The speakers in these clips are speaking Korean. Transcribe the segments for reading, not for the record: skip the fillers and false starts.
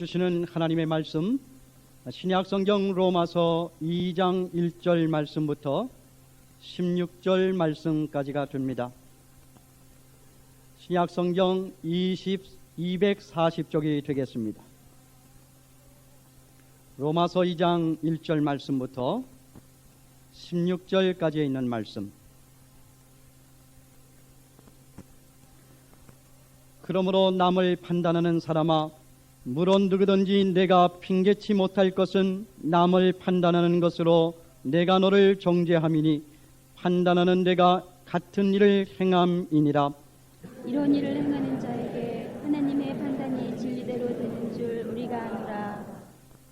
주시는 하나님의 말씀, 신약성경 로마서 2장 1절 말씀부터 16절 말씀까지가 됩니다. 신약성경 240쪽이 되겠습니다. 로마서 2장 1절 말씀부터 16절까지에 있는 말씀. 그러므로 남을 판단하는 사람아, 물론 누구든지 내가 핑계치 못할 것은 남을 판단하는 것으로 내가 너를 정죄함이니 판단하는 내가 같은 일을 행함이니라. 이런 일을 행하는 자에게 하나님의 판단이 진리대로 되는 줄 우리가 아노라.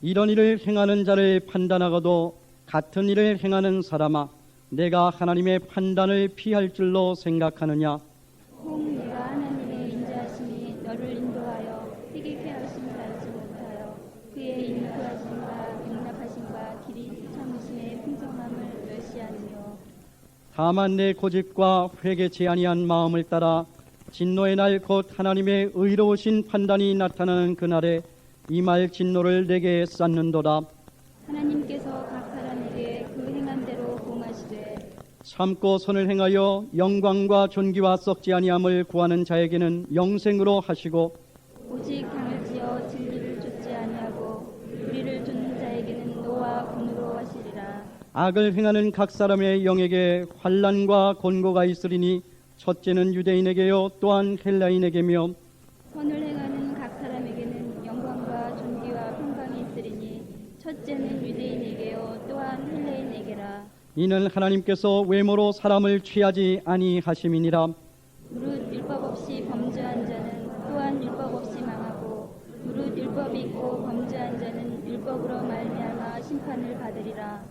이런 일을 행하는 자를 판단하고도 같은 일을 행하는 사람아, 내가 하나님의 판단을 피할 줄로 생각하느냐? 혹 내가 하나님의 인자하심이 너를 인도하여 회개케 하심을 알지 못하여 그의 인도하심과 용납하심과 길이 참으심의 풍성함을 멸시하느뇨. 다만 내 고집과 회개치 아니한 마음을 따라 진노의 날 곧 하나님의 의로우신 판단이 나타나는 그날에 이 말 진노를 내게 쌓는도다. 하나님께서 각 사람에게 그 행한 대로 봉하시되 참고 선을 행하여 영광과 존귀와 썩지 아니함을 구하는 자에게는 영생으로 하시고, 오직 당을 지어 진리를 쫓지 아니하고 우리를 쫓는 자에게는 노와 분으로 하시리라. 악을 행하는 각 사람의 영에게 환난과 곤고가 있으리니 첫째는 유대인에게요 또한 헬라인에게며, 선을 행하는 각 사람에게는 영광과 존귀와 평강이 있으리니 첫째는 유대인에게요 또한 헬라인에게라. 이는 하나님께서 외모로 사람을 취하지 아니하심이니라. 무릇 율법 없이 범죄한 자는 또한 율법 없이 망하고 무릇 율법이 있고 범죄한 자는 율법으로 말미암아 심판을 받으리라.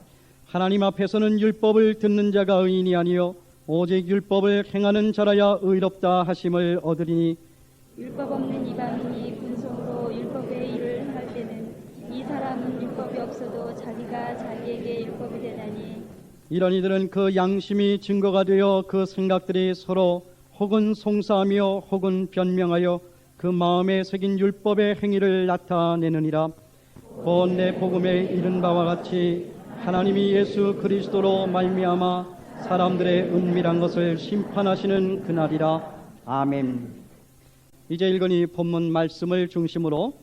하나님 앞에서는 율법을 듣는 자가 의인이 아니요 오직 율법을 행하는 자라야 의롭다 하심을 얻으리니, 율법 없는 이방인이 분송으로 율법의 일을 행할 때는 이 사람은 율법이 없어도 자기가 자기에게 율법이 되나니 이런 이들은 그 양심이 증거가 되어 그 생각들이 서로 혹은 송사하며 혹은 변명하여 그 마음에 새긴 율법의 행위를 나타내느니라. 곧 내 복음에 이른 바와 같이 하나님이 예수 그리스도로 말미암아 사람들의 은밀한 것을 심판하시는 그날이라. 아멘. 이제 읽으니 본문 말씀을 중심으로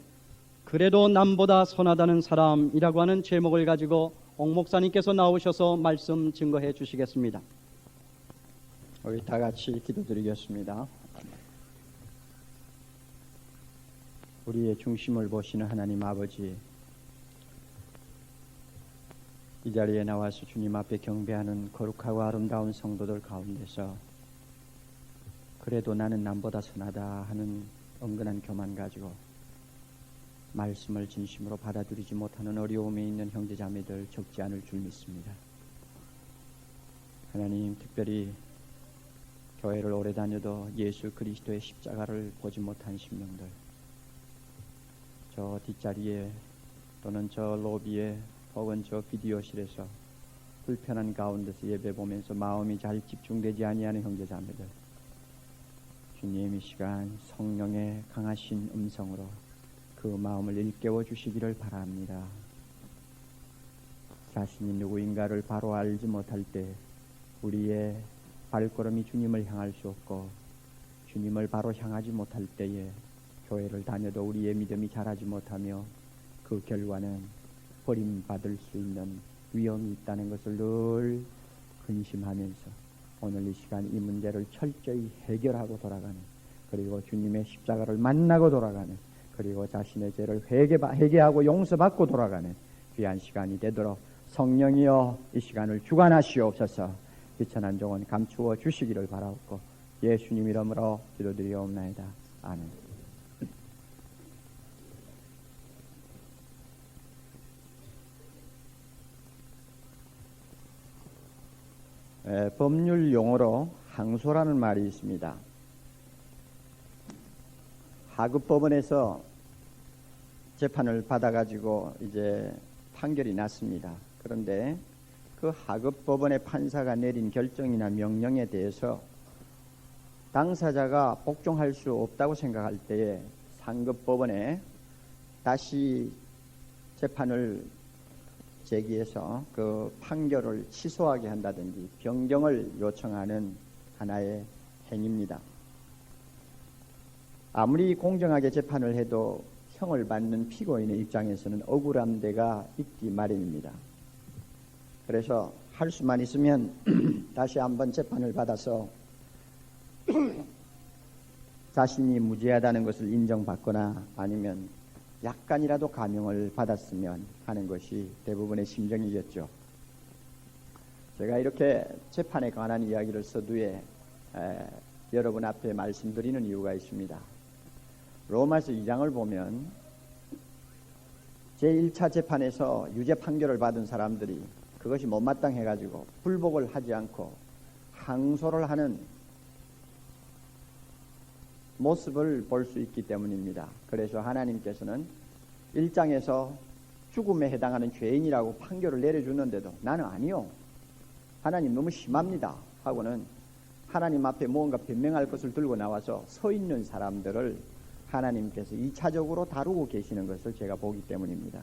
그래도 남보다 선하다는 사람이라고 하는 제목을 가지고 옥 목사님께서 나오셔서 말씀 증거해 주시겠습니다. 우리 다 같이 기도드리겠습니다. 우리의 중심을 보시는 하나님 아버지, 이 자리에 나와서 주님 앞에 경배하는 거룩하고 아름다운 성도들 가운데서 그래도 나는 남보다 선하다 하는 은근한 교만 가지고 말씀을 진심으로 받아들이지 못하는 어려움에 있는 형제자매들 적지 않을 줄 믿습니다. 하나님, 특별히 교회를 오래 다녀도 예수 그리스도의 십자가를 보지 못한 심령들, 저 뒷자리에 또는 저 로비에 혹은 저 비디오실에서 불편한 가운데서 예배 보면서 마음이 잘 집중되지 아니하는 형제자매들, 주님 이 시간 성령의 강하신 음성으로 그 마음을 일깨워 주시기를 바랍니다. 자신이 누구인가를 바로 알지 못할 때 우리의 발걸음이 주님을 향할 수 없고, 주님을 바로 향하지 못할 때에 교회를 다녀도 우리의 믿음이 자라지 못하며 그 결과는 버림받을 수 있는 위험이 있다는 것을 늘 근심하면서 오늘 이 시간 이 문제를 철저히 해결하고 돌아가는, 그리고 주님의 십자가를 만나고 돌아가는, 그리고 자신의 죄를 회개하고 용서받고 돌아가는 귀한 시간이 되도록 성령이여 이 시간을 주관하시옵소서. 비천한 종은 감추어 주시기를 바라옵고 예수님 이름으로 기도드리옵나이다. 아멘. 법률 용어로 항소라는 말이 있습니다. 하급법원에서 재판을 받아가지고 이제 판결이 났습니다. 그런데 그 하급법원의 판사가 내린 결정이나 명령에 대해서 당사자가 복종할 수 없다고 생각할 때에 상급법원에 다시 재판을 제기해서 그 판결을 취소하게 한다든지 변경을 요청하는 하나의 행위입니다. 아무리 공정하게 재판을 해도 형을 받는 피고인의 입장에서는 억울한 데가 있기 마련입니다. 그래서 할 수만 있으면 다시 한번 재판을 받아서 자신이 무죄하다는 것을 인정받거나 아니면 약간이라도 감형을 받았으면 하는 것이 대부분의 심정이겠죠. 제가 이렇게 재판에 관한 이야기를 서두에 여러분 앞에 말씀드리는 이유가 있습니다. 로마서 2장을 보면 제1차 재판에서 유죄 판결을 받은 사람들이 그것이 못마땅해가지고 불복을 하지 않고 항소를 하는 모습을 볼 수 있기 때문입니다. 그래서 하나님께서는 1장에서 죽음에 해당하는 죄인이라고 판결을 내려주는데도 나는 아니요, 하나님 너무 심합니다 하고는 하나님 앞에 무언가 변명할 것을 들고 나와서 서 있는 사람들을 하나님께서 2차적으로 다루고 계시는 것을 제가 보기 때문입니다.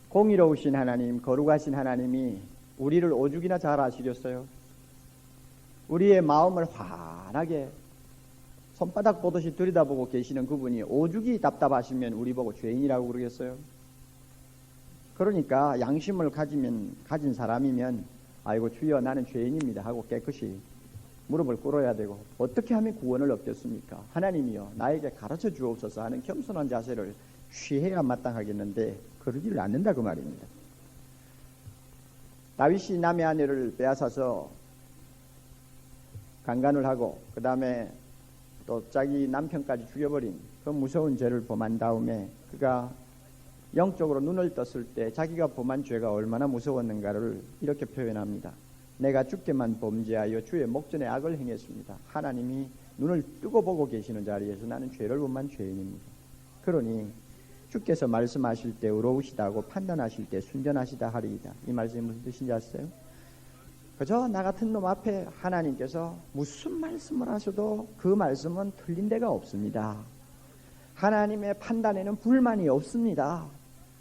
공의로우신 하나님, 거룩하신 하나님이 우리를 오죽이나 잘 아시겠어요? 우리의 마음을 환하게 손바닥 보듯이 들여다보고 계시는 그분이 오죽이 답답하시면 우리 보고 죄인이라고 그러겠어요? 그러니까 양심을 가진 사람이면 아이고 주여 나는 죄인입니다 하고 깨끗이 무릎을 꿇어야 되고, 어떻게 하면 구원을 얻겠습니까? 하나님이여 나에게 가르쳐 주옵소서 하는 겸손한 자세를 취해야 마땅하겠는데 그러지를 않는다 그 말입니다. 다윗이 남의 아내를 빼앗아서 강간을 하고 그 다음에 또 자기 남편까지 죽여버린 그 무서운 죄를 범한 다음에 그가 영적으로 눈을 떴을 때 자기가 범한 죄가 얼마나 무서웠는가를 이렇게 표현합니다. 내가 주께만 범죄하여 주의 목전에 악을 행했습니다. 하나님이 눈을 뜨고 보고 계시는 자리에서 나는 죄를 범한 죄인입니다. 그러니 주께서 말씀하실 때 의로우시다고 판단하실 때 순전하시다 하리이다. 이 말씀이 무슨 뜻인지 아세요? 그저 나 같은 놈 앞에 하나님께서 무슨 말씀을 하셔도 그 말씀은 틀린 데가 없습니다. 하나님의 판단에는 불만이 없습니다.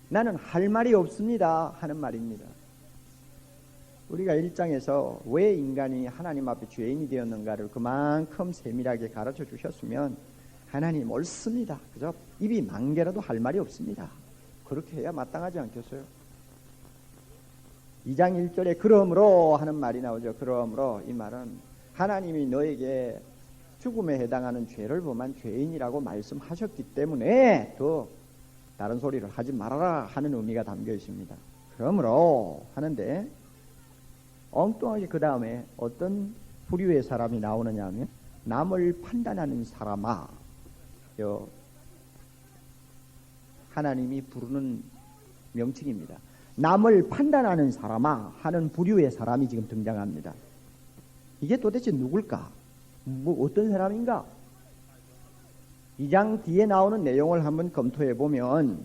나는 할 말이 없습니다 하는 말입니다. 우리가 1장에서 왜 인간이 하나님 앞에 죄인이 되었는가를 그만큼 세밀하게 가르쳐 주셨으면 하나님 옳습니다. 그저 입이 만개라도 할 말이 없습니다. 그렇게 해야 마땅하지 않겠어요? 2장 1절에 그러므로 하는 말이 나오죠. 그러므로 이 말은 하나님이 너에게 죽음에 해당하는 죄를 범한 죄인이라고 말씀하셨기 때문에 더 다른 소리를 하지 말아라 하는 의미가 담겨 있습니다. 그러므로 하는데 엉뚱하게 그 다음에 어떤 부류의 사람이 나오느냐 하면 남을 판단하는 사람아, 하나님이 부르는 명칭입니다. 남을 판단하는 사람아 하는 부류의 사람이 지금 등장합니다. 이게 도대체 누굴까? 어떤 사람인가? 2장 뒤에 나오는 내용을 한번 검토해 보면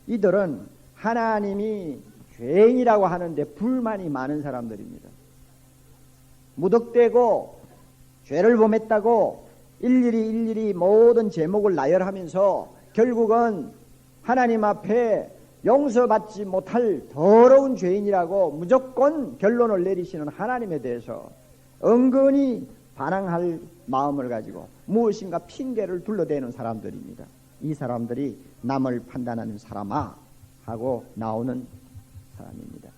이들은 하나님이 죄인이라고 하는데 불만이 많은 사람들입니다. 무덕대고 죄를 범했다고 일일이 모든 제목을 나열하면서 결국은 하나님 앞에 용서받지 못할 더러운 죄인이라고 무조건 결론을 내리시는 하나님에 대해서 은근히 반항할 마음을 가지고 무엇인가 핑계를 둘러대는 사람들입니다. 이 사람들이 남을 판단하는 사람아 하고 나오는 사람입니다.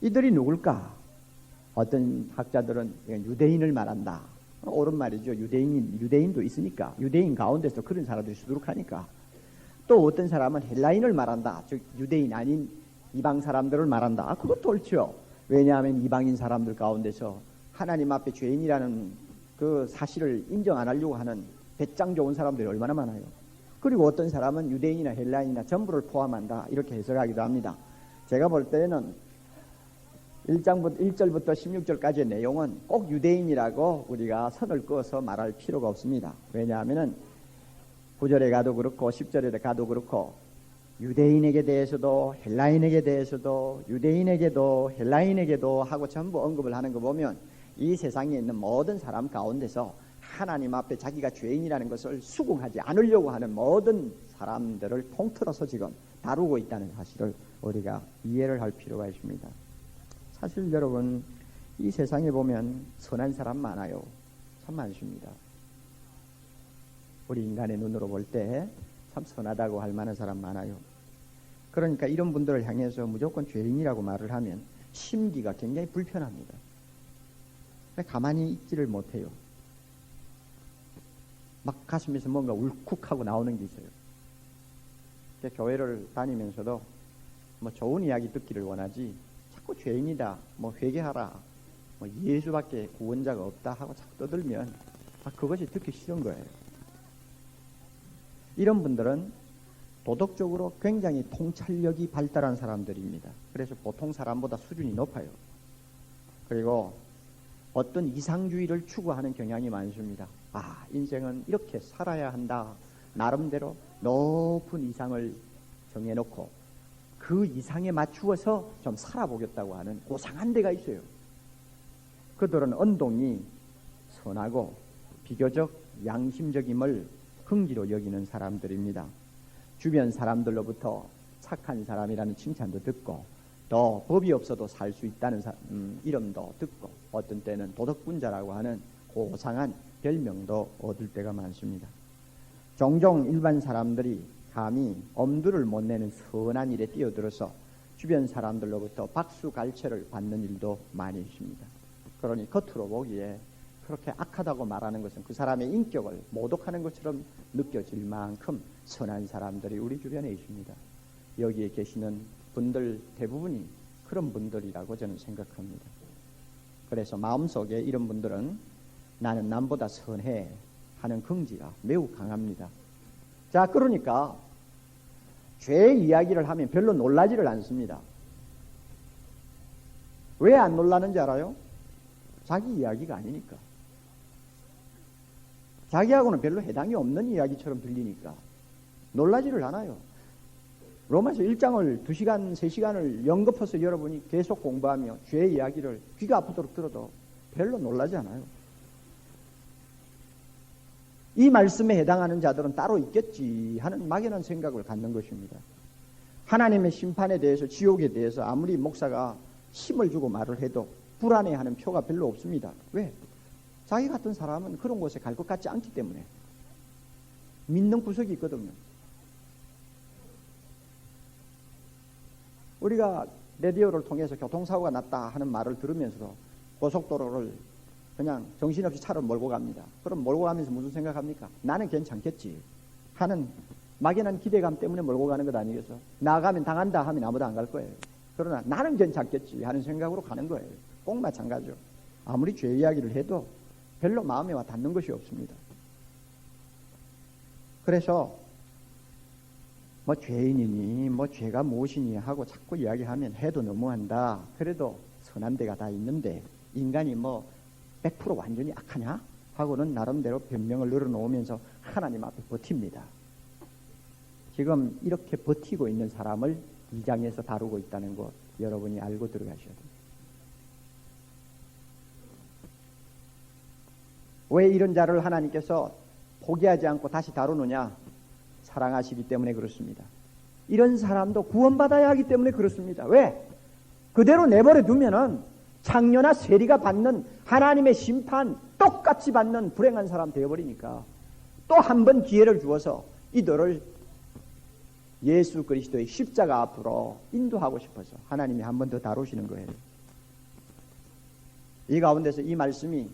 이들이 누굴까? 어떤 학자들은 유대인을 말한다. 옳은 말이죠. 유대인도 있으니까. 유대인 가운데서 그런 사람들이 수두룩하니까. 또 어떤 사람은 헬라인을 말한다. 즉 유대인 아닌 이방 사람들을 말한다. 그것도 옳죠. 왜냐하면 이방인 사람들 가운데서 하나님 앞에 죄인이라는 그 사실을 인정 안 하려고 하는 배짱 좋은 사람들이 얼마나 많아요. 그리고 어떤 사람은 유대인이나 헬라인이나 전부를 포함한다. 이렇게 해석하기도 합니다. 제가 볼 때는 1절부터 16절까지의 내용은 꼭 유대인이라고 우리가 선을 그어서 말할 필요가 없습니다. 왜냐하면 9절에 가도 그렇고 10절에 가도 그렇고 유대인에게 대해서도 헬라인에게 대해서도 유대인에게도 헬라인에게도 하고 전부 언급을 하는 거 보면 이 세상에 있는 모든 사람 가운데서 하나님 앞에 자기가 죄인이라는 것을 수긍하지 않으려고 하는 모든 사람들을 통틀어서 지금 다루고 있다는 사실을 우리가 이해를 할 필요가 있습니다. 사실 여러분, 이 세상에 보면 선한 사람 많아요. 참 많습니다. 우리 인간의 눈으로 볼 때 참 선하다고 할 만한 사람 많아요. 그러니까 이런 분들을 향해서 무조건 죄인이라고 말을 하면 심기가 굉장히 불편합니다. 가만히 있지를 못해요. 막 가슴에서 뭔가 울컥하고 나오는 게 있어요. 교회를 다니면서도 뭐 좋은 이야기 듣기를 원하지 자꾸 죄인이다, 뭐 회개하라, 뭐 예수밖에 구원자가 없다 하고 자꾸 떠들면 그것이 듣기 싫은 거예요. 이런 분들은 도덕적으로 굉장히 통찰력이 발달한 사람들입니다. 그래서 보통 사람보다 수준이 높아요. 그리고 어떤 이상주의를 추구하는 경향이 많습니다. 인생은 이렇게 살아야 한다. 나름대로 높은 이상을 정해놓고 그 이상에 맞추어서 좀 살아보겠다고 하는 고상한 데가 있어요. 그들은 언동이 선하고 비교적 양심적임을 긍지로 여기는 사람들입니다. 주변 사람들로부터 착한 사람이라는 칭찬도 듣고 또 법이 없어도 살 수 있다는 이름도 듣고 어떤 때는 도덕군자라고 하는 고상한 별명도 얻을 때가 많습니다. 종종 일반 사람들이 감히 엄두를 못 내는 선한 일에 뛰어들어서 주변 사람들로부터 박수갈채를 받는 일도 많이 있습니다. 그러니 겉으로 보기에 그렇게 악하다고 말하는 것은 그 사람의 인격을 모독하는 것처럼 느껴질 만큼 선한 사람들이 우리 주변에 있습니다. 여기에 계시는 분들 대부분이 그런 분들이라고 저는 생각합니다. 그래서 마음속에 이런 분들은 나는 남보다 선해 하는 긍지가 매우 강합니다. 자, 그러니까 죄 이야기를 하면 별로 놀라지를 않습니다. 왜 안 놀라는지 알아요? 자기 이야기가 아니니까. 자기하고는 별로 해당이 없는 이야기처럼 들리니까 놀라지를 않아요. 로마서 1장을 2시간, 3시간을 연거푸서 여러분이 계속 공부하며 죄 이야기를 귀가 아프도록 들어도 별로 놀라지 않아요. 이 말씀에 해당하는 자들은 따로 있겠지 하는 막연한 생각을 갖는 것입니다. 하나님의 심판에 대해서, 지옥에 대해서 아무리 목사가 힘을 주고 말을 해도 불안해하는 표가 별로 없습니다. 왜? 자기 같은 사람은 그런 곳에 갈 것 같지 않기 때문에 믿는 구석이 있거든요. 우리가 라디오를 통해서 교통사고가 났다 하는 말을 들으면서도 고속도로를 그냥 정신없이 차를 몰고 갑니다. 그럼 몰고 가면서 무슨 생각합니까? 나는 괜찮겠지 하는 막연한 기대감 때문에 몰고 가는 것 아니겠어? 나가면 당한다 하면 아무도 안 갈 거예요. 그러나 나는 괜찮겠지 하는 생각으로 가는 거예요. 꼭 마찬가지죠. 아무리 죄 이야기를 해도 별로 마음에 와 닿는 것이 없습니다. 그래서 뭐 죄인이니 뭐 죄가 무엇이니 하고 자꾸 이야기하면 해도 너무한다. 그래도 선한 데가 다 있는데 인간이 뭐 100% 완전히 악하냐? 하고는 나름대로 변명을 늘어놓으면서 하나님 앞에 버팁니다. 지금 이렇게 버티고 있는 사람을 2장에서 다루고 있다는 것 여러분이 알고 들어가셔야 됩니다. 왜 이런 자를 하나님께서 포기하지 않고 다시 다루느냐? 사랑하시기 때문에 그렇습니다. 이런 사람도 구원받아야 하기 때문에 그렇습니다. 왜? 그대로 내버려 두면은 창녀나 세리가 받는 하나님의 심판 똑같이 받는 불행한 사람 되어버리니까 또 한 번 기회를 주어서 이들을 예수 그리스도의 십자가 앞으로 인도하고 싶어서 하나님이 한 번 더 다루시는 거예요. 이 가운데서 이 말씀이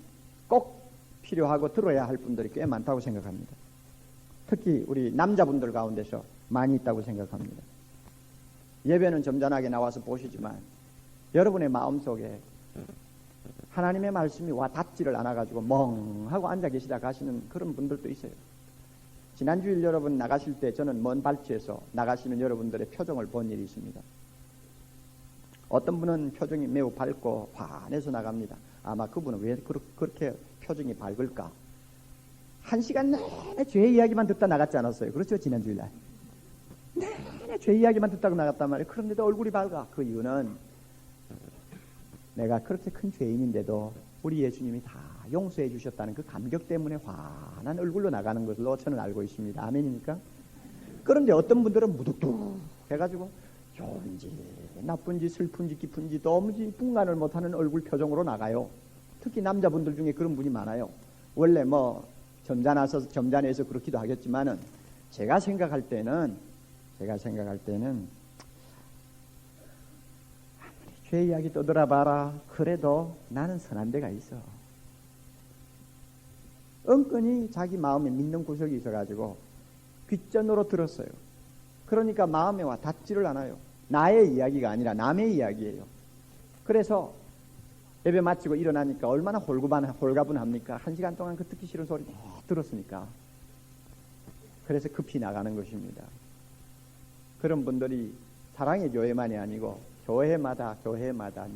꼭 필요하고 들어야 할 분들이 꽤 많다고 생각합니다. 특히 우리 남자분들 가운데서 많이 있다고 생각합니다. 예배는 점잖하게 나와서 보시지만 여러분의 마음속에 하나님의 말씀이 와 닿지를 않아가지고 멍하고 앉아 계시다 가시는 그런 분들도 있어요. 지난주일 여러분 나가실 때 저는 먼 발치에서 나가시는 여러분들의 표정을 본 일이 있습니다. 어떤 분은 표정이 매우 밝고 환해서 나갑니다. 아마 그분은 왜 그렇게 표정이 밝을까? 1시간 내내 죄 이야기만 듣다 나갔지 않았어요? 그렇죠? 지난주일날 내내 죄 이야기만 듣다가 나갔단 말이에요. 그런데도 얼굴이 밝아. 그 이유는 내가 그렇게 큰 죄인인데도 우리 예수님이 다 용서해 주셨다는 그 감격 때문에 환한 얼굴로 나가는 것으로 저는 알고 있습니다. 아멘입니까? 그런데 어떤 분들은 무뚝뚝 해가지고 좋은지 나쁜지 슬픈지 기쁜지 도무지 분간을 못하는 얼굴 표정으로 나가요. 특히 남자분들 중에 그런 분이 많아요. 원래 뭐 점잖아서 그렇기도 하겠지만은 제가 생각할 때는 아무리 죄 이야기 떠들어봐라 그래도 나는 선한 데가 있어. 은근히 자기 마음에 믿는 구석이 있어가지고 귓전으로 들었어요. 그러니까 마음에 와 닿지를 않아요. 나의 이야기가 아니라 남의 이야기예요. 그래서 예배 마치고 일어나니까 얼마나 홀가분합니까? 1시간 동안 그 듣기 싫은 소리 들었으니까. 그래서 급히 나가는 것입니다. 그런 분들이 사랑의 교회만이 아니고 교회마다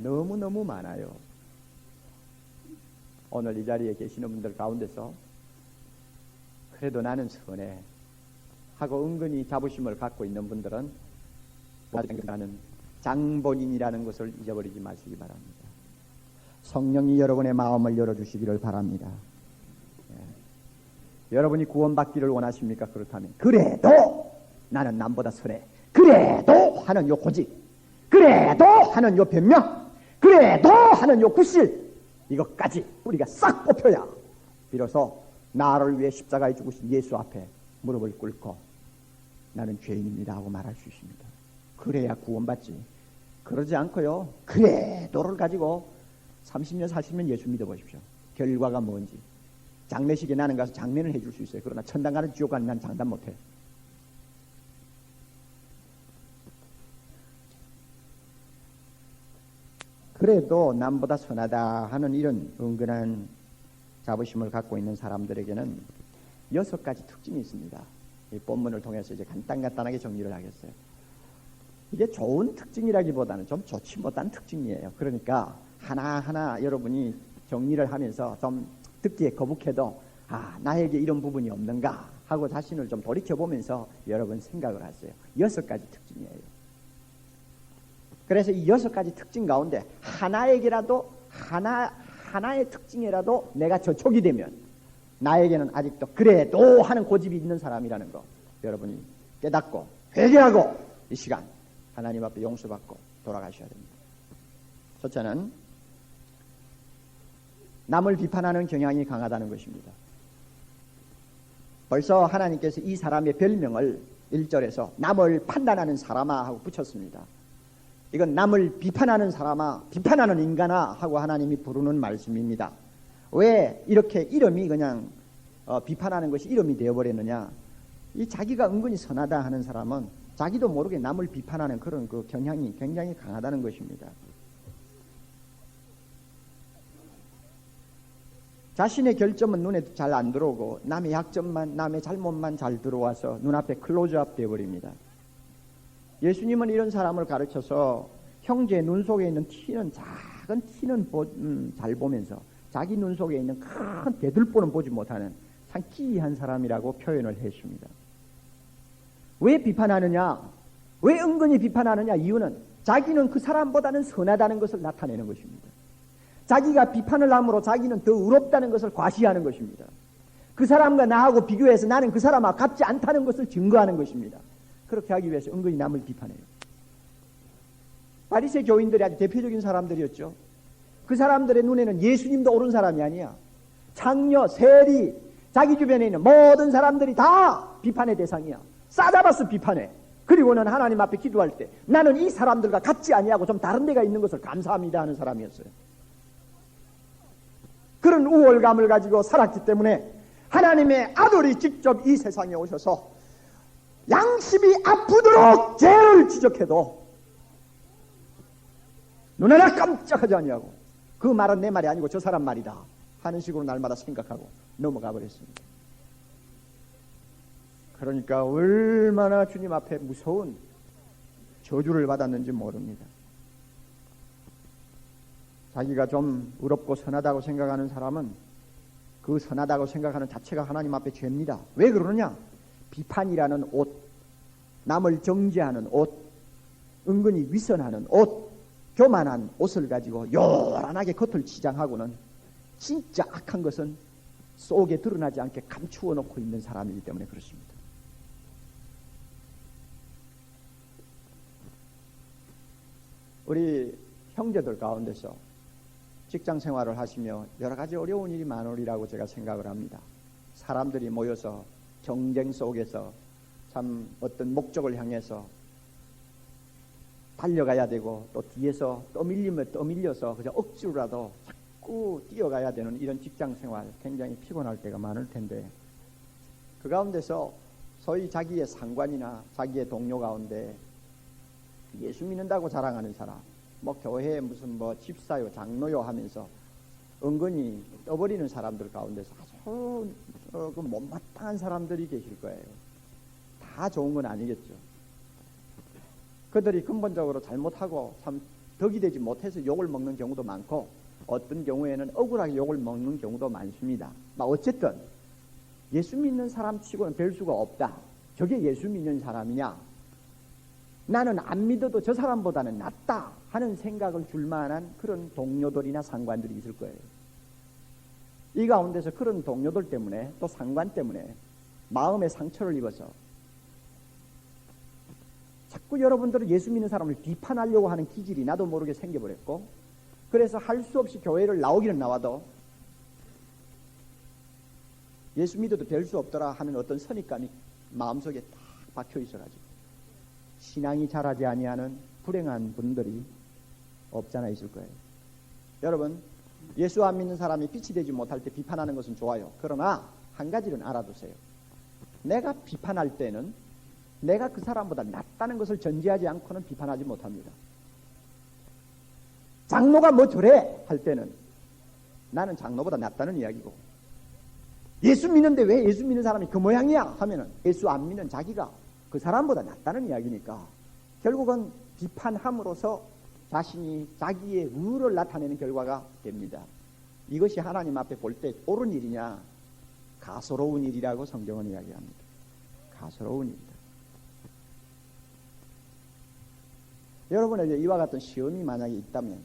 너무너무 많아요. 오늘 이 자리에 계시는 분들 가운데서 그래도 나는 선해 하고 은근히 자부심을 갖고 있는 분들은 나는 장본인이라는 것을 잊어버리지 마시기 바랍니다. 성령이 여러분의 마음을 열어주시기를 바랍니다. 여러분이 구원받기를 원하십니까? 그렇다면 그래도 나는 남보다 선해, 그래도 하는 요 고집, 그래도 하는 요 변명, 그래도 하는 요 구실, 이것까지 우리가 싹 뽑혀야 비로소 나를 위해 십자가에 죽으신 예수 앞에 무릎을 꿇고 나는 죄인입니다 하고 말할 수 있습니다. 그래야 구원받지. 그러지 않고요, 그래도를 가지고 30년 40년 예수 믿어보십시오. 결과가 뭔지. 장례식에 나는 가서 장례는 해줄 수 있어요. 그러나 천당 가는 지옥 가는 난 장담 못해. 그래도 남보다 선하다 하는 이런 은근한 자부심을 갖고 있는 사람들에게는 6가지 특징이 있습니다. 이 본문을 통해서 이제 간단하게 정리를 하겠어요. 이게 좋은 특징이라기보다는 좀 좋지 못한 특징이에요. 그러니까 하나하나 여러분이 정리를 하면서 좀 듣기에 거북해도 나에게 이런 부분이 없는가 하고 자신을 좀 돌이켜보면서 여러분 생각을 하세요. 6가지 특징이에요. 그래서 이 6가지 특징 가운데 하나에게라도 하나의 특징이라도 내가 저촉이 되면 나에게는 아직도 그래도 하는 고집이 있는 사람이라는 거 여러분이 깨닫고 회개하고 이 시간 하나님 앞에 용서받고 돌아가셔야 됩니다. 첫째는 남을 비판하는 경향이 강하다는 것입니다. 벌써 하나님께서 이 사람의 별명을 1절에서 남을 판단하는 사람아 하고 붙였습니다. 이건 남을 비판하는 사람아, 비판하는 인간아 하고 하나님이 부르는 말씀입니다. 왜 이렇게 이름이 그냥 비판하는 것이 이름이 되어버렸느냐. 이 자기가 은근히 선하다 하는 사람은 자기도 모르게 남을 비판하는 그런 그 경향이 굉장히 강하다는 것입니다. 자신의 결점은 눈에 잘 안 들어오고 남의 약점만, 남의 잘못만 잘 들어와서 눈앞에 클로즈업 되어버립니다. 예수님은 이런 사람을 가르쳐서 형제의 눈 속에 있는 티는 작은 티는 잘 보면서 자기 눈 속에 있는 큰 대들보는 보지 못하는 참 기이한 사람이라고 표현을 했습니다. 왜 비판하느냐? 왜 은근히 비판하느냐? 이유는 자기는 그 사람보다는 선하다는 것을 나타내는 것입니다. 자기가 비판을 함으로 자기는 더 의롭다는 것을 과시하는 것입니다. 그 사람과 나하고 비교해서 나는 그 사람과 같지 않다는 것을 증거하는 것입니다. 그렇게 하기 위해서 은근히 남을 비판해요. 바리새 교인들이 아주 대표적인 사람들이었죠. 그 사람들의 눈에는 예수님도 옳은 사람이 아니야. 장녀, 세리, 자기 주변에 있는 모든 사람들이 다 비판의 대상이야. 싸잡아서 비판해. 그리고는 하나님 앞에 기도할 때 나는 이 사람들과 같지 아니하고 좀 다른 데가 있는 것을 감사합니다 하는 사람이었어요. 그런 우월감을 가지고 살았기 때문에 하나님의 아들이 직접 이 세상에 오셔서 양심이 아프도록 죄를 지적해도 눈 하나 깜짝하지 아니하고 그 말은 내 말이 아니고 저 사람 말이다 하는 식으로 날마다 생각하고 넘어가 버렸습니다. 그러니까 얼마나 주님 앞에 무서운 저주를 받았는지 모릅니다. 자기가 좀 의롭고 선하다고 생각하는 사람은 그 선하다고 생각하는 자체가 하나님 앞에 죄입니다. 왜 그러느냐? 비판이라는 옷, 남을 정죄하는 옷, 은근히 위선하는 옷, 교만한 옷을 가지고 요란하게 겉을 치장하고는 진짜 악한 것은 속에 드러나지 않게 감추어 놓고 있는 사람이기 때문에 그렇습니다. 우리 형제들 가운데서 직장 생활을 하시며 여러 가지 어려운 일이 많으리라고 제가 생각을 합니다. 사람들이 모여서 경쟁 속에서 참 어떤 목적을 향해서 달려가야 되고 또 뒤에서 떠밀려서 그저 억지로라도 자꾸 뛰어가야 되는 이런 직장 생활 굉장히 피곤할 때가 많을 텐데 그 가운데서 소위 자기의 상관이나 자기의 동료 가운데 예수 믿는다고 자랑하는 사람, 뭐 교회에 무슨 뭐 집사요 장로요 하면서 은근히 떠버리는 사람들 가운데서 아주 그 못마땅한 사람들이 계실 거예요. 다 좋은 건 아니겠죠. 그들이 근본적으로 잘못하고 참 덕이 되지 못해서 욕을 먹는 경우도 많고 어떤 경우에는 억울하게 욕을 먹는 경우도 많습니다. 어쨌든 예수 믿는 사람 치고는 별 수가 없다. 저게 예수 믿는 사람이냐? 나는 안 믿어도 저 사람보다는 낫다 하는 생각을 줄 만한 그런 동료들이나 상관들이 있을 거예요. 이 가운데서 그런 동료들 때문에 또 상관 때문에 마음의 상처를 입어서 자꾸 여러분들은 예수 믿는 사람을 비판하려고 하는 기질이 나도 모르게 생겨버렸고 그래서 할 수 없이 교회를 나오기는 나와도 예수 믿어도 될 수 없더라 하는 어떤 선입감이 마음속에 딱 박혀 있어가지고 신앙이 자라지 아니하는 불행한 분들이 없잖아 있을 거예요. 여러분 예수 안 믿는 사람이 빛이 되지 못할 때 비판하는 것은 좋아요. 그러나 한 가지는 알아두세요. 내가 비판할 때는 내가 그 사람보다 낫다는 것을 전제하지 않고는 비판하지 못합니다. 장로가 뭐 저래 할 때는 나는 장로보다 낫다는 이야기고 예수 믿는데 왜 예수 믿는 사람이 그 모양이야 하면은 예수 안 믿는 자기가 그 사람보다 낫다는 이야기니까 결국은 비판함으로써 자신이 자기의 의를 나타내는 결과가 됩니다. 이것이 하나님 앞에 볼 때 옳은 일이냐? 가소로운 일이라고 성경은 이야기합니다. 가소로운 일이다. 여러분에게 이와 같은 시험이 만약에 있다면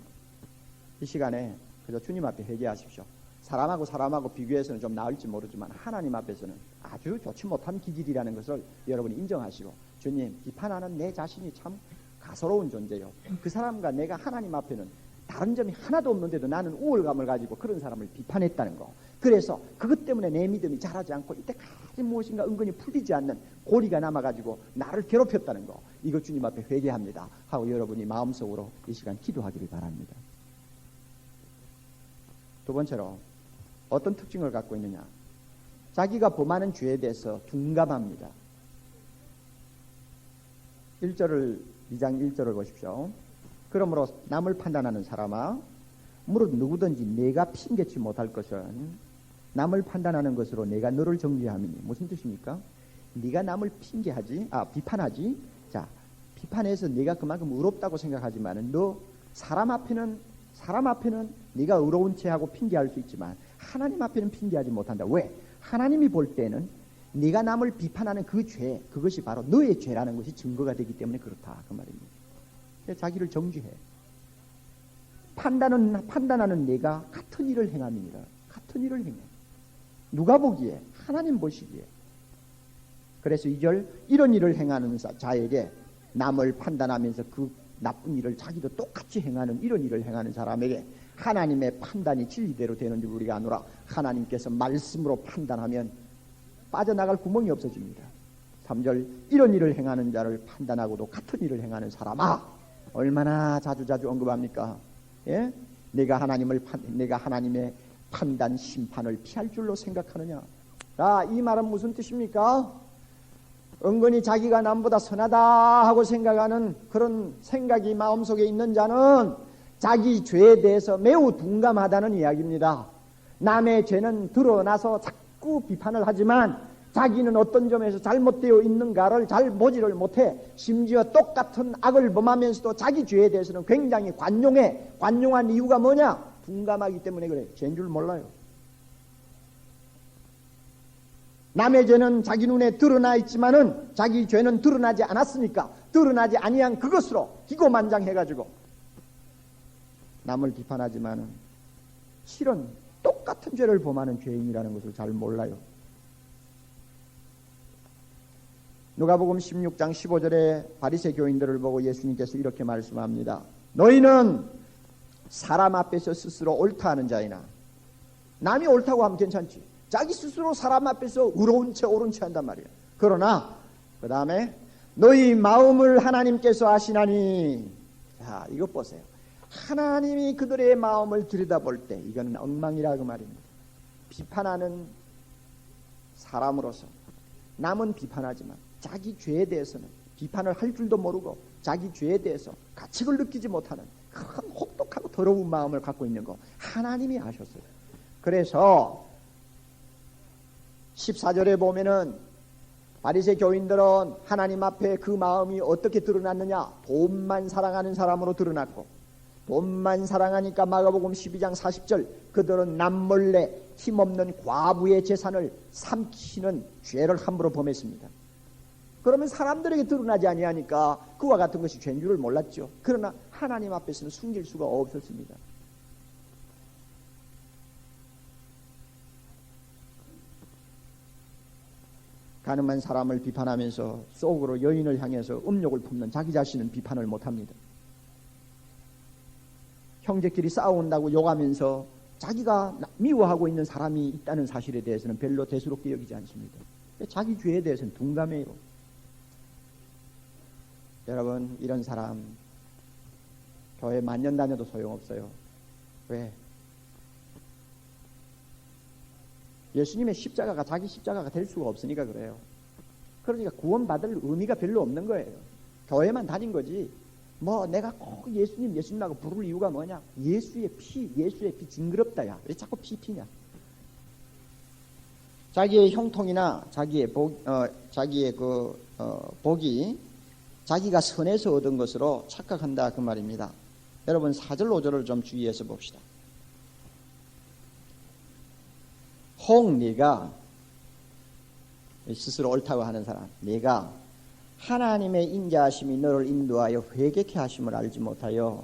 이 시간에 그저 주님 앞에 회개하십시오. 사람하고 비교해서는 좀 나을지 모르지만 하나님 앞에서는 아주 좋지 못한 기질이라는 것을 여러분이 인정하시고 주님, 비판하는 내 자신이 참 가소로운 존재요. 그 사람과 내가 하나님 앞에는 다른 점이 하나도 없는데도 나는 우월감을 가지고 그런 사람을 비판했다는 거. 그래서 그것 때문에 내 믿음이 자라지 않고 이때까지 무엇인가 은근히 풀리지 않는 고리가 남아가지고 나를 괴롭혔다는 거. 이거 주님 앞에 회개합니다 하고 여러분이 마음속으로 이 시간 기도하기를 바랍니다. 두 번째로 어떤 특징을 갖고 있느냐? 자기가 범하는 죄에 대해서 둔감합니다. 2장 1절을 보십시오. 그러므로 남을 판단하는 사람아, 무릇 누구든지 내가 핑계치 못할 것은 남을 판단하는 것으로 내가 너를 정죄함이니. 무슨 뜻입니까? 네가 남을 비판하지. 자, 비판해서 네가 그만큼 의롭다고 생각하지만은 너 사람 앞에는 네가 의로운 체하고 핑계할 수 있지만 하나님 앞에는 핑계하지 못한다. 왜? 하나님이 볼 때는 네가 남을 비판하는 그 죄, 그것이 바로 너의 죄라는 것이 증거가 되기 때문에 그렇다 그 말입니다. 자기를 정죄해. 판단하는 네가 같은 일을 행함이니라. 같은 일을 행해. 누가 보기에? 하나님 보시기에. 그래서 2절, 이런 일을 행하는 자에게 남을 판단하면서 그 나쁜 일을 자기도 똑같이 행하는 이런 일을 행하는 사람에게 하나님의 판단이 진리대로 되는 줄 우리가 아노라. 하나님께서 말씀으로 판단하면 빠져나갈 구멍이 없어집니다. 3절, 이런 일을 행하는 자를 판단하고도 같은 일을 행하는 사람아. 얼마나 자주 언급합니까? 예? 내가 하나님의 판단 심판을 피할 줄로 생각하느냐? 자, 이 말은 무슨 뜻입니까? 은근히 자기가 남보다 선하다 하고 생각하는 그런 생각이 마음속에 있는 자는 자기 죄에 대해서 매우 둔감하다는 이야기입니다. 남의 죄는 드러나서 자꾸 비판을 하지만 자기는 어떤 점에서 잘못되어 있는가를 잘 보지를 못해 심지어 똑같은 악을 범하면서도 자기 죄에 대해서는 굉장히 관용한 이유가 뭐냐? 둔감하기 때문에 그래. 죄인 줄 몰라요. 남의 죄는 자기 눈에 드러나 있지만은 자기 죄는 드러나지 않았으니까 드러나지 아니한 그것으로 기고만장해가지고 남을 비판하지만은 실은 똑같은 죄를 범하는 죄인이라는 것을 잘 몰라요. 누가복음 16장 15절에 바리새 교인들을 보고 예수님께서 이렇게 말씀합니다. 너희는 사람 앞에서 스스로 옳다 하는 자이나, 남이 옳다고 하면 괜찮지, 자기 스스로 사람 앞에서 의로운 채 옳은 채 한단 말이야. 그러나 그 다음에 너희 마음을 하나님께서 아시나니. 자, 이거 보세요. 하나님이 그들의 마음을 들여다볼 때 이거는 엉망이라 그 말입니다. 비판하는 사람으로서 남은 비판하지만 자기 죄에 대해서는 비판을 할 줄도 모르고 자기 죄에 대해서 가책을 느끼지 못하는 큰 혹독하고 더러운 마음을 갖고 있는 거 하나님이 아셨어요. 그래서 14절에 보면은 바리새 교인들은 하나님 앞에 그 마음이 어떻게 드러났느냐, 돈만 사랑하는 사람으로 드러났고, 돈만 사랑하니까 마가복음 12장 40절 그들은 남몰래 힘없는 과부의 재산을 삼키는 죄를 함부로 범했습니다. 그러면 사람들에게 드러나지 아니하니까 그와 같은 것이 죄인 줄을 몰랐죠. 그러나 하나님 앞에서는 숨길 수가 없었습니다. 가늠한 사람을 비판하면서 속으로 여인을 향해서 음욕을 품는 자기 자신은 비판을 못합니다. 형제끼리 싸운다고 욕하면서 자기가 미워하고 있는 사람이 있다는 사실에 대해서는 별로 대수롭게 여기지 않습니다. 자기 죄에 대해서는 둔감해요. 여러분, 이런 사람 교회 만년 다녀도 소용없어요. 왜? 예수님의 십자가가 자기 십자가가 될 수가 없으니까 그래요. 그러니까 구원받을 의미가 별로 없는 거예요. 교회만 다닌 거지. 뭐 내가 꼭 예수님하고 부를 이유가 뭐냐? 예수의 피 징그럽다. 야, 왜 자꾸 피냐? 자기의 형통이나 자기의 복이 자기가 선에서 얻은 것으로 착각한다 그 말입니다. 여러분 4절 5절을 좀 주의해서 봅시다. 혹 네가, 스스로 옳다고 하는 사람, 네가 하나님의 인자하심이 너를 인도하여 회개케 하심을 알지 못하여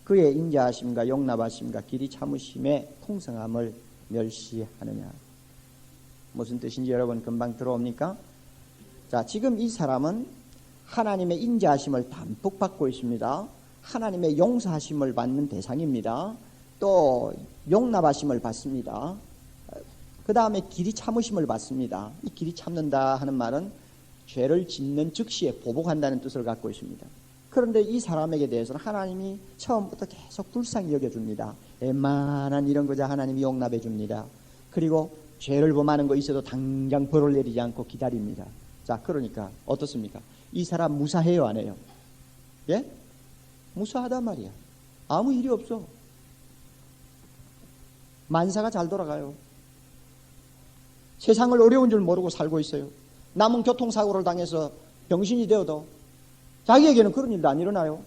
그의 인자하심과 용납하심과 길이 참으심의 풍성함을 멸시하느냐. 무슨 뜻인지 여러분 금방 들어옵니까? 자, 지금 이 사람은 하나님의 인자하심을 담뿍 받고 있습니다. 하나님의 용서하심을 받는 대상입니다. 또 용납하심을 받습니다. 그 다음에 길이 참으심을 받습니다. 이 길이 참는다 하는 말은 죄를 짓는 즉시에 보복한다는 뜻을 갖고 있습니다. 그런데 이 사람에게 대해서는 하나님이 처음부터 계속 불쌍히 여겨줍니다. 웬만한 이런 거자 하나님이 용납해 줍니다. 그리고 죄를 범하는 거 있어도 당장 벌을 내리지 않고 기다립니다. 자, 그러니까 어떻습니까? 이 사람 무사해요, 안 해요? 예? 무사하단 말이야. 아무 일이 없어. 만사가 잘 돌아가요. 세상을 어려운 줄 모르고 살고 있어요. 남은 교통사고를 당해서 병신이 되어도 자기에게는 그런 일도 안 일어나요.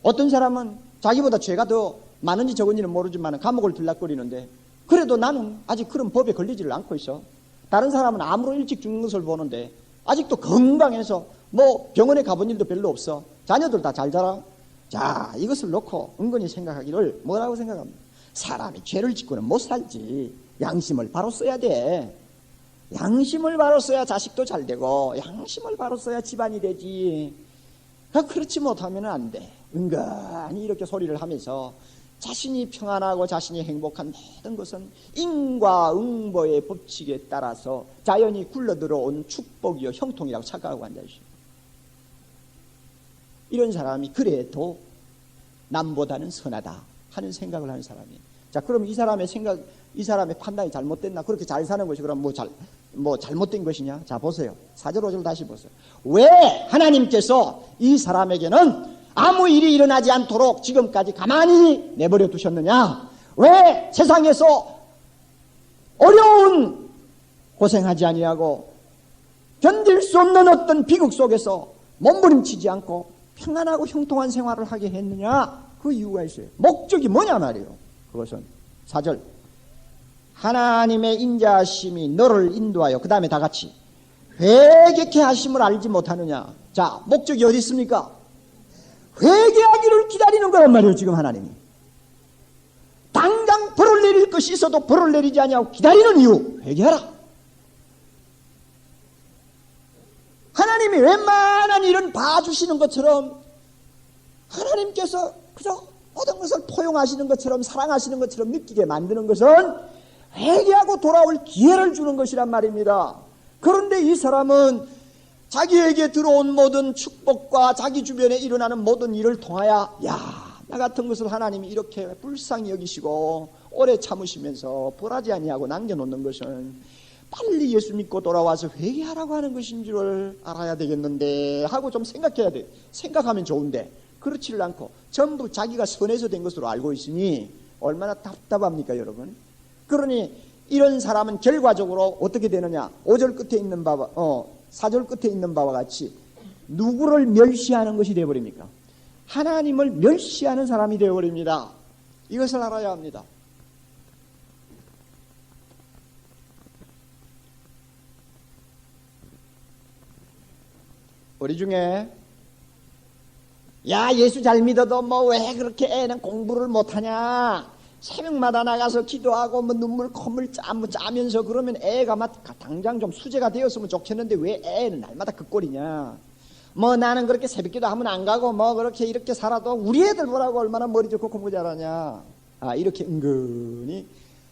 어떤 사람은 자기보다 죄가 더 많은지 적은지는 모르지만 감옥을 들락거리는데 그래도 나는 아직 그런 법에 걸리지를 않고 있어. 다른 사람은 아무로 일찍 죽는 것을 보는데 아직도 건강해서 뭐 병원에 가본 일도 별로 없어. 자녀들 다 잘 자라. 자, 이것을 놓고 은근히 생각하기를 뭐라고 생각합니까? 사람이 죄를 짓고는 못 살지. 양심을 바로 써야 돼. 양심을 바로 써야 자식도 잘 되고 양심을 바로 써야 집안이 되지. 그렇지 못하면 안 돼. 은근히 이렇게 소리를 하면서 자신이 평안하고 자신이 행복한 모든 것은 인과응보의 법칙에 따라서 자연히 굴러들어온 축복이요 형통이라고 착각하고 앉아있어요. 이런 사람이 그래도 남보다는 선하다 하는 생각을 하는 사람이에요. 자, 그럼 이 사람의 생각, 이 사람의 판단이 잘못됐나? 그렇게 잘 사는 것이 그럼 뭐 잘못된 것이냐? 자, 보세요. 4절 5절 다시 보세요. 왜 하나님께서 이 사람에게는 아무 일이 일어나지 않도록 지금까지 가만히 내버려 두셨느냐? 왜 세상에서 어려운 고생하지 아니하고 견딜 수 없는 어떤 비극 속에서 몸부림치지 않고 평안하고 형통한 생활을 하게 했느냐? 그 이유가 있어요. 목적이 뭐냐 말이에요. 그것은 4절 하나님의 인자하심이 너를 인도하여, 그 다음에 다 같이 회개케 하심을 알지 못하느냐. 자, 목적이 어디 있습니까? 회개하기를 기다리는 거란 말이에요. 지금 하나님이 당장 당장 벌을 내릴 것이 있어도 벌을 내리지 아니하고 기다리는 이유, 회개하라. 하나님이 웬만한 일은 봐주시는 것처럼 하나님께서 그저 모든 것을 포용하시는 것처럼 사랑하시는 것처럼 느끼게 만드는 것은 회개하고 돌아올 기회를 주는 것이란 말입니다. 그런데 이 사람은 자기에게 들어온 모든 축복과 자기 주변에 일어나는 모든 일을 통하여 나 같은 것을 하나님이 이렇게 불쌍히 여기시고 오래 참으시면서 벌하지 아니하고 남겨놓는 것은 빨리 예수 믿고 돌아와서 회개하라고 하는 것인 줄 알아야 되겠는데 하고 좀 생각해야 돼. 생각하면 좋은데 그렇지를 않고 전부 자기가 선해서 된 것으로 알고 있으니 얼마나 답답합니까, 여러분? 그러니 이런 사람은 결과적으로 어떻게 되느냐? 5절 끝에 있는 바와 4절 끝에 있는 바와 같이 누구를 멸시하는 것이 되어버립니까? 하나님을 멸시하는 사람이 되어버립니다. 이것을 알아야 합니다. 우리 중에 예수 잘 믿어도 뭐 왜 그렇게 애는 공부를 못하냐, 새벽마다 나가서 기도하고 뭐 눈물 콧물 짜면서 그러면 애가 당장 좀 수제가 되었으면 좋겠는데 왜 애는 날마다 그 꼴이냐, 뭐 나는 그렇게 새벽기도 하면 안 가고 뭐 그렇게 이렇게 살아도 우리 애들 보라고 얼마나 머리 좋고 공부 잘하냐, 이렇게 은근히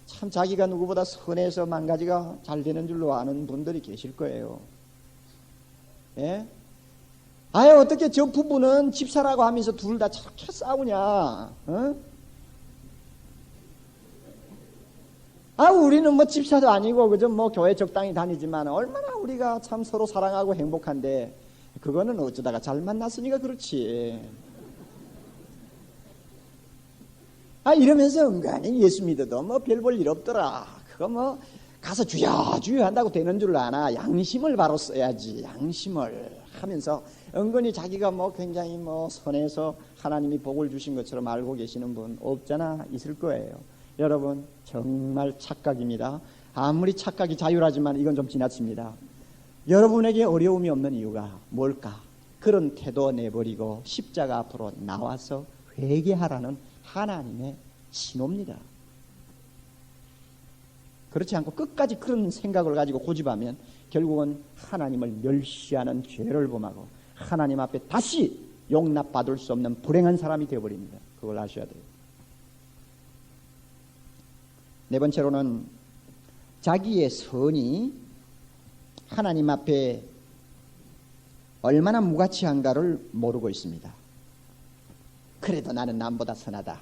참 자기가 누구보다 선해서 만가지가 잘 되는 줄로 아는 분들이 계실 거예요. 예? 어떻게 저 부부는 집사라고 하면서 둘 다 저렇게 싸우냐? 우리는 뭐 집사도 아니고 그저 뭐 교회 적당히 다니지만 얼마나 우리가 참 서로 사랑하고 행복한데 그거는 어쩌다가 잘 만났으니까 그렇지. 이러면서 은근히 예수 믿어도 뭐 별 볼 일 없더라. 그거 뭐 가서 주여 한다고 되는 줄 아나. 양심을 바로 써야지. 양심을 하면서 은근히 자기가 뭐 굉장히 뭐 선해서 하나님이 복을 주신 것처럼 알고 계시는 분 없잖아 있을 거예요. 여러분 정말 착각입니다. 아무리 착각이 자유하지만 이건 좀 지나칩니다. 여러분에게 어려움이 없는 이유가 뭘까? 그런 태도 내버리고 십자가 앞으로 나와서 회개하라는 하나님의 신호입니다. 그렇지 않고 끝까지 그런 생각을 가지고 고집하면 결국은 하나님을 멸시하는 죄를 범하고 하나님 앞에 다시 용납받을 수 없는 불행한 사람이 되어버립니다. 그걸 아셔야 돼요. 네 번째로는 자기의 선이 하나님 앞에 얼마나 무가치한가를 모르고 있습니다. 그래도 나는 남보다 선하다.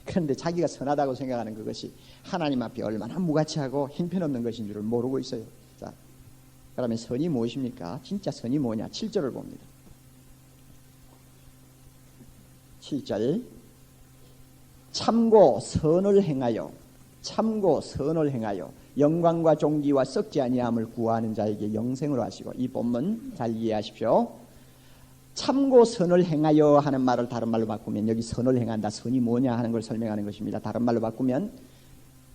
그런데 자기가 선하다고 생각하는 그것이 하나님 앞에 얼마나 무가치하고 형편없는 것인 줄을 모르고 있어요. 자, 그러면 선이 무엇입니까? 진짜 선이 뭐냐? 7절을 봅니다. 7절 참고 선을 행하여 영광과 존귀와 썩지 아니함을 구하는 자에게 영생으로 하시고, 이 본문 잘 이해하십시오. 참고 선을 행하여 하는 말을 다른 말로 바꾸면, 여기 선을 행한다, 선이 뭐냐 하는 걸 설명하는 것입니다. 다른 말로 바꾸면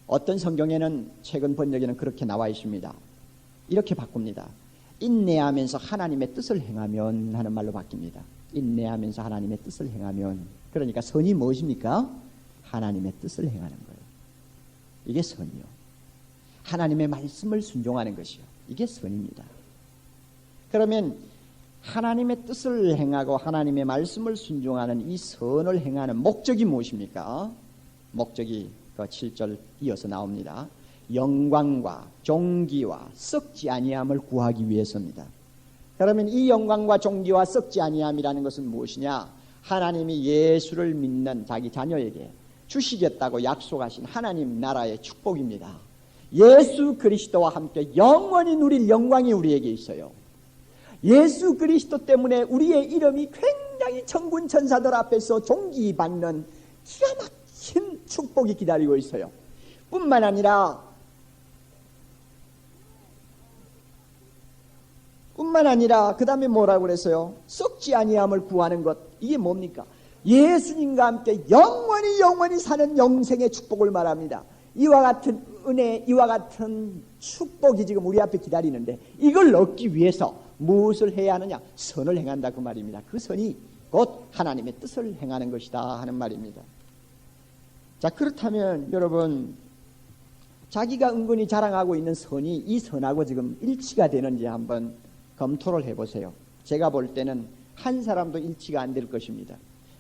어떤 성경에는 최근 번역에는 그렇게 나와 있습니다. 이렇게 바꿉니다. 인내하면서 하나님의 뜻을 행하면 하는 말로 바뀝니다. 인내하면서 하나님의 뜻을 행하면, 그러니까 선이 무엇입니까? 하나님의 뜻을 행하는 거예요. 이게 선이요. 하나님의 말씀을 순종하는 것이요. 이게 선입니다. 그러면 하나님의 뜻을 행하고 하나님의 말씀을 순종하는 이 선을 행하는 목적이 무엇입니까? 목적이 그 7절 이어서 나옵니다. 영광과 존귀와 썩지 아니함을 구하기 위해서입니다. 그러면 이 영광과 존귀와 썩지 아니함이라는 것은 무엇이냐? 하나님이 예수를 믿는 자기 자녀에게 주시겠다고 약속하신 하나님 나라의 축복입니다. 예수 그리스도와 함께 영원히 누릴 영광이 우리에게 있어요. 예수 그리스도 때문에 우리의 이름이 굉장히 천군 천사들 앞에서 존귀받는 기가 막힌 축복이 기다리고 있어요. 뿐만 아니라 그 다음에 뭐라고 그랬어요? 썩지 아니함을 구하는 것. 이게 뭡니까? 예수님과 함께 영원히 사는 영생의 축복을 말합니다. 이와 같은 은혜, 이와 같은 축복이 지금 우리 앞에 기다리는데, 이걸 얻기 위해서 무엇을 해야 하느냐? 선을 행한다, 그 말입니다. 그 선이 곧 하나님의 뜻을 행하는 것이다 하는 말입니다. 자, 그렇다면 여러분, 자기가 은근히 자랑하고 있는 선이 이 선하고 지금 일치가 되는지 한번 검토를 해보세요. 제가 볼 때는 한 사람도 일치가 안 될 것입니다.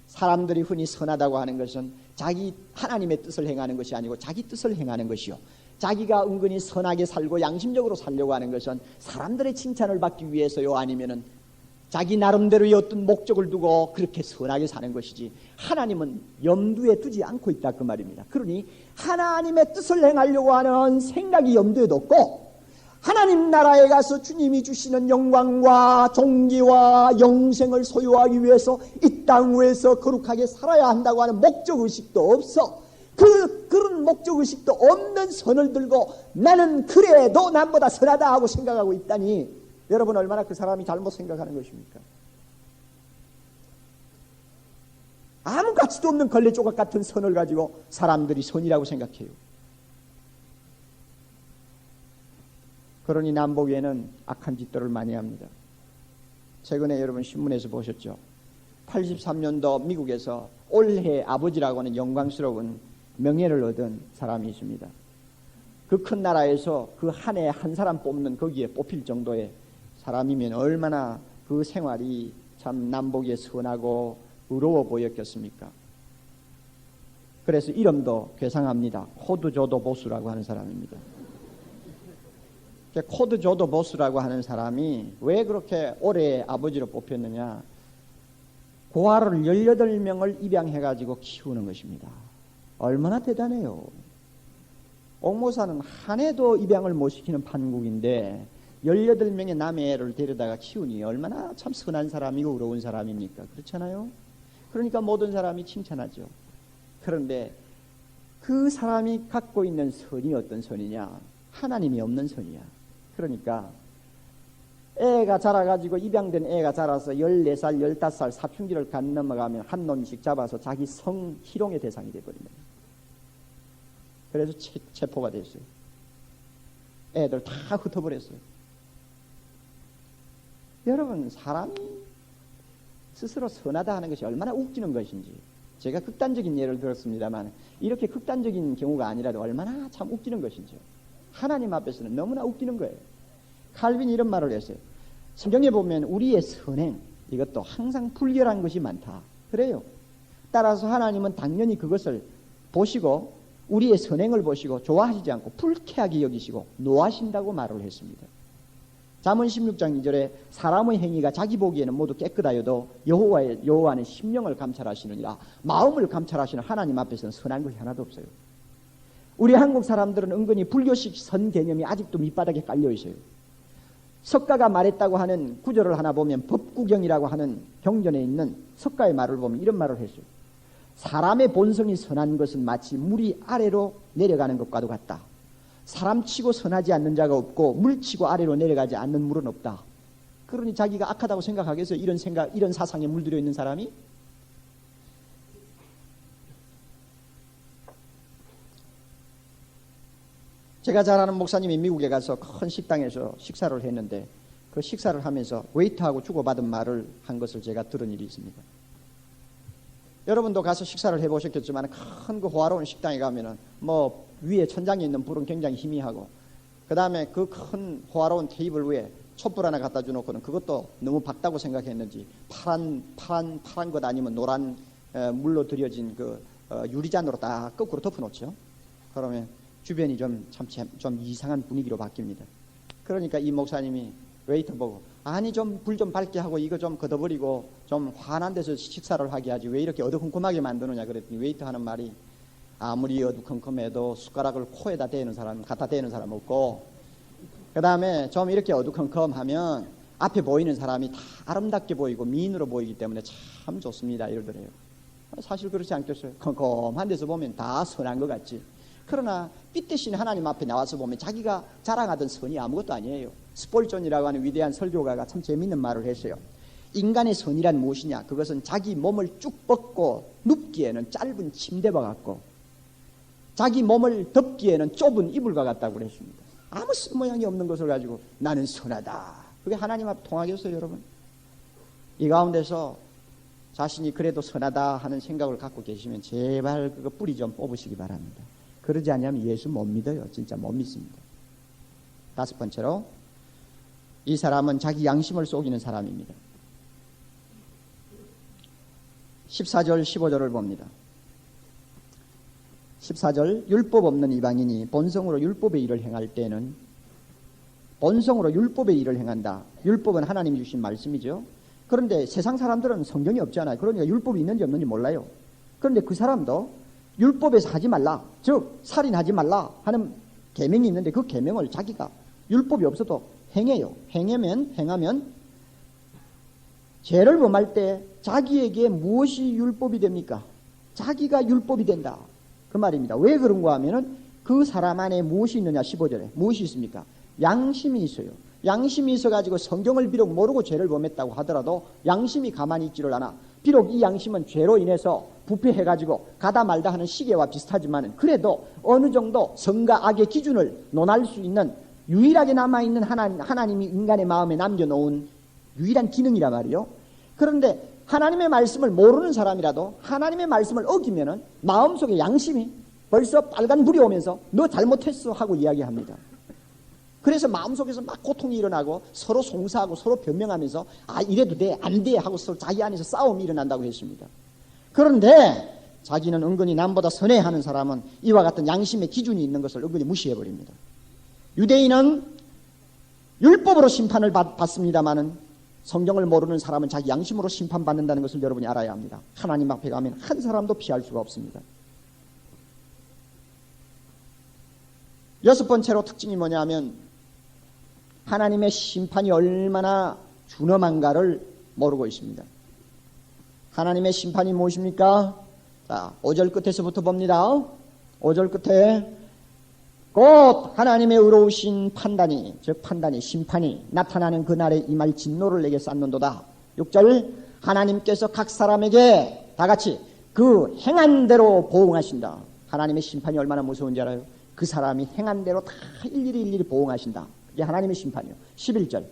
사람들이 흔히 선하다고 하는 것은 자기 하나님의 뜻을 행하는 것이 아니고 자기 뜻을 행하는 것이요, 자기가 은근히 선하게 살고 양심적으로 살려고 하는 것은 사람들의 칭찬을 받기 위해서요, 아니면은 자기 나름대로의 어떤 목적을 두고 그렇게 선하게 사는 것이지, 하나님은 염두에 두지 않고 있다 그 말입니다. 그러니 하나님의 뜻을 행하려고 하는 생각이 염두에 뒀고, 하나님 나라에 가서 주님이 주시는 영광과 존귀와 영생을 소유하기 위해서 이 땅 위에서 거룩하게 살아야 한다고 하는 목적의식도 없어. 그런 목적의식도 없는 선을 들고 나는 그래도 남보다 선하다 하고 생각하고 있다니, 여러분 얼마나 그 사람이 잘못 생각하는 것입니까? 아무 가치도 없는 걸레조각 같은 선을 가지고 사람들이 선이라고 생각해요. 그러니 남보기에는 악한 짓들을 많이 합니다. 최근에 여러분 신문에서 보셨죠? 83년도 미국에서 올해 아버지라고 하는 영광스러운 명예를 얻은 사람이 있습니다. 그 큰 나라에서 그 한 해 한 사람 뽑는 거기에 뽑힐 정도의 사람이면 얼마나 그 생활이 참 남보기에 선하고 의로워 보였겠습니까? 그래서 이름도 괴상합니다. 코드조도 보수라고 하는 사람입니다. 코드조도 보수라고 하는 사람이 왜 그렇게 올해 아버지로 뽑혔느냐? 고아를 18명을 입양해가지고 키우는 것입니다. 얼마나 대단해요. 옥모사는 한 해도 입양을 못 시키는 판국인데 18명의 남의 애를 데려다가 키우니 얼마나 참 선한 사람이고 의로운 사람입니까? 그렇잖아요? 그러니까 모든 사람이 칭찬하죠. 그런데 그 사람이 갖고 있는 선이 어떤 선이냐? 하나님이 없는 선이야. 그러니까 애가 자라가지고 입양된 애가 자라서 14살, 15살 사춘기를 간 넘어가면 한 놈씩 잡아서 자기 성희롱의 대상이 되어버립니다. 그래서 체포가 됐어요. 애들 다 흩어버렸어요. 여러분, 사람이 스스로 선하다 하는 것이 얼마나 웃기는 것인지, 제가 극단적인 예를 들었습니다만 이렇게 극단적인 경우가 아니라도 얼마나 참 웃기는 것인지, 하나님 앞에서는 너무나 웃기는 거예요. 칼빈이 이런 말을 했어요. 성경에 보면 우리의 선행, 이것도 항상 불결한 것이 많다. 그래요. 따라서 하나님은 당연히 그것을 보시고 우리의 선행을 보시고 좋아하시지 않고 불쾌하게 여기시고 노하신다고 말을 했습니다. 잠언 16장 2절에 사람의 행위가 자기 보기에는 모두 깨끗하여도 여호와는 심령을 감찰하시느니라. 마음을 감찰하시는 하나님 앞에서는 선한 것이 하나도 없어요. 우리 한국 사람들은 은근히 불교식 선 개념이 아직도 밑바닥에 깔려 있어요. 석가가 말했다고 하는 구절을 하나 보면 법구경이라고 하는 경전에 있는 석가의 말을 보면 이런 말을 했어요. 사람의 본성이 선한 것은 마치 물이 아래로 내려가는 것과도 같다. 사람치고 선하지 않는 자가 없고 물치고 아래로 내려가지 않는 물은 없다. 그러니 자기가 악하다고 생각하겠어요? 이런 사상에 물들여 있는 사람이? 제가 잘 아는 목사님이 미국에 가서 큰 식당에서 식사를 했는데 그 식사를 하면서 웨이터하고 주고받은 말을 한 것을 제가 들은 일이 있습니다. 여러분도 가서 식사를 해보셨겠지만 큰 그 호화로운 식당에 가면은 뭐 위에 천장에 있는 불은 굉장히 희미하고 그 다음에 그 큰 호화로운 테이블 위에 촛불 하나 갖다 주놓고는 그것도 너무 밝다고 생각했는지 파란 것 아니면 노란 물로 들여진 그 유리잔으로 딱 거꾸로 덮어놓죠. 그러면 주변이 좀 이상한 분위기로 바뀝니다. 그러니까 이 목사님이 웨이터 보고 아니 좀 불 좀 밝게 하고 이거 좀 걷어버리고 좀 환한 데서 식사를 하게 하지 왜 이렇게 어두컴컴하게 만드느냐 그랬더니 웨이터 하는 말이 아무리 어두컴컴해도 숟가락을 코에다 대는 사람 갖다 대는 사람 없고 그 다음에 좀 이렇게 어두컴컴하면 앞에 보이는 사람이 다 아름답게 보이고 미인으로 보이기 때문에 참 좋습니다 이러더래요. 사실 그렇지 않겠어요? 컴컴한 데서 보면 다 선한 것 같지. 그러나 빛대신 하나님 앞에 나와서 보면 자기가 자랑하던 선이 아무것도 아니에요. 스폴전이라고 하는 위대한 설교가가 참 재밌는 말을 했어요. 인간의 선이란 무엇이냐? 그것은 자기 몸을 쭉 뻗고 눕기에는 짧은 침대와 같고 자기 몸을 덮기에는 좁은 이불과 같다고 그랬습니다. 아무 쓴모양이 없는 것을 가지고 나는 선하다. 그게 하나님 앞에 통하겠어요, 여러분? 이 가운데서 자신이 그래도 선하다 하는 생각을 갖고 계시면 제발 그거 뿌리 좀 뽑으시기 바랍니다. 그러지 않으면 예수 못 믿어요. 진짜 못 믿습니다. 다섯 번째로, 이 사람은 자기 양심을 속이는 사람입니다. 14절 15절을 봅니다. 14절, 율법 없는 이방인이 본성으로 율법의 일을 행할 때는, 본성으로 율법의 일을 행한다. 율법은 하나님이 주신 말씀이죠. 그런데 세상 사람들은 성경이 없잖아요. 그러니까 율법이 있는지 없는지 몰라요. 그런데 그 사람도 율법에서 하지 말라, 즉 살인하지 말라 하는 계명이 있는데 그 계명을 자기가 율법이 없어도 행해요. 행하면 죄를 범할 때 자기에게 무엇이 율법이 됩니까? 자기가 율법이 된다, 그 말입니다. 왜 그런가 하면은 그 사람 안에 무엇이 있느냐. 15절에 무엇이 있습니까? 양심이 있어요. 양심이 있어가지고 성경을 비록 모르고 죄를 범했다고 하더라도 양심이 가만히 있지를 않아. 비록 이 양심은 죄로 인해서 부패해가지고 가다 말다 하는 시계와 비슷하지만 그래도 어느 정도 성과 악의 기준을 논할 수 있는 유일하게 남아있는 하나님이 인간의 마음에 남겨놓은 유일한 기능이란 말이요. 그런데 하나님의 말씀을 모르는 사람이라도 하나님의 말씀을 어기면은 마음속에 양심이 벌써 빨간 불이 오면서 너 잘못했어 하고 이야기합니다. 그래서 마음속에서 막 고통이 일어나고 서로 송사하고 서로 변명하면서 아 이래도 돼 안 돼 하고 서로 자기 안에서 싸움이 일어난다고 했습니다. 그런데 자기는 은근히 남보다 선해하는 사람은 이와 같은 양심의 기준이 있는 것을 은근히 무시해버립니다. 유대인은 율법으로 심판을 받습니다마는 성경을 모르는 사람은 자기 양심으로 심판받는다는 것을 여러분이 알아야 합니다. 하나님 앞에 가면 한 사람도 피할 수가 없습니다. 여섯 번째로 특징이 뭐냐면 하나님의 심판이 얼마나 준엄한가를 모르고 있습니다. 하나님의 심판이 무엇입니까? 자, 5절 끝에서부터 봅니다. 5절 끝에 곧 하나님의 의로우신 판단이, 즉 판단이, 심판이 나타나는 그날에 임할 진노를 내게 쌓는도다. 6절, 하나님께서 각 사람에게 다같이 그 행한 대로 보응하신다. 하나님의 심판이 얼마나 무서운지 알아요? 그 사람이 행한 대로 다 일일이 보응하신다. 그게 하나님의 심판이요. 11절,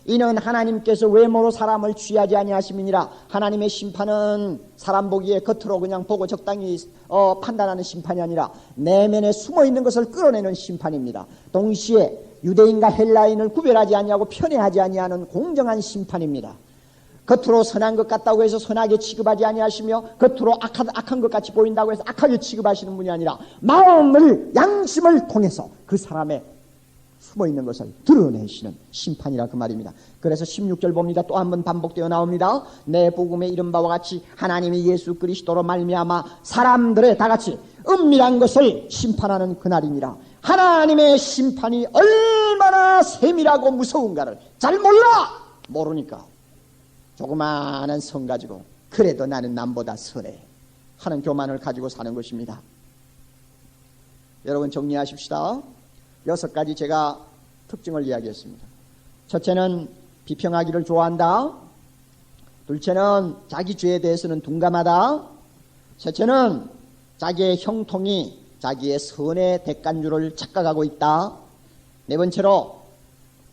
이는 하나님께서 외모로 사람을 취하지 아니하심이니라. 하나님의 심판은 사람 보기에 겉으로 그냥 보고 적당히 판단하는 심판이 아니라 내면에 숨어있는 것을 끌어내는 심판입니다. 동시에 유대인과 헬라인을 구별하지 아니하고 편애하지 아니하는 공정한 심판입니다. 겉으로 선한 것 같다고 해서 선하게 취급하지 아니하시며 겉으로 악한 것 같이 보인다고 해서 악하게 취급하시는 분이 아니라 마음을, 양심을 통해서 그 사람의 숨어있는 것을 드러내시는 심판이라 그 말입니다. 그래서 16절 봅니다. 또 한 번 반복되어 나옵니다. 내 복음에 이른 바와 같이 하나님이 예수 그리스도로 말미암아 사람들의 다같이 은밀한 것을 심판하는 그날이니라. 하나님의 심판이 얼마나 세밀하고 무서운가를 잘 모르니까 조그마한 성 가지고 그래도 나는 남보다 선해 하는 교만을 가지고 사는 것입니다. 여러분 정리하십시다. 6가지 제가 특징을 이야기했습니다. 첫째는 비평하기를 좋아한다. 둘째는 자기 죄에 대해서는 둔감하다. 셋째는 자기의 형통이 자기의 선의 대간주를 착각하고 있다. 네 번째로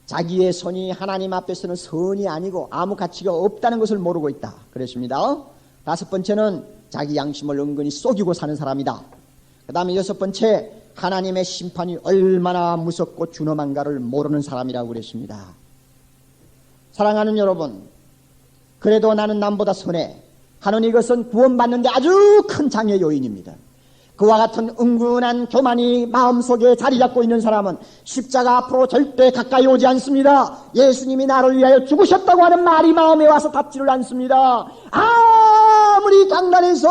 자기의 선이 하나님 앞에서는 선이 아니고 아무 가치가 없다는 것을 모르고 있다. 그랬습니다. 다섯 번째는 자기 양심을 은근히 속이고 사는 사람이다. 그 다음에 여섯 번째, 하나님의 심판이 얼마나 무섭고 준엄한가를 모르는 사람이라고 그랬습니다. 사랑하는 여러분, 그래도 나는 남보다 선해 하는 이것은 구원받는데 아주 큰 장애 요인입니다. 그와 같은 은근한 교만이 마음속에 자리 잡고 있는 사람은 십자가 앞으로 절대 가까이 오지 않습니다. 예수님이 나를 위하여 죽으셨다고 하는 말이 마음에 와서 닿지를 않습니다. 아무리 강단에서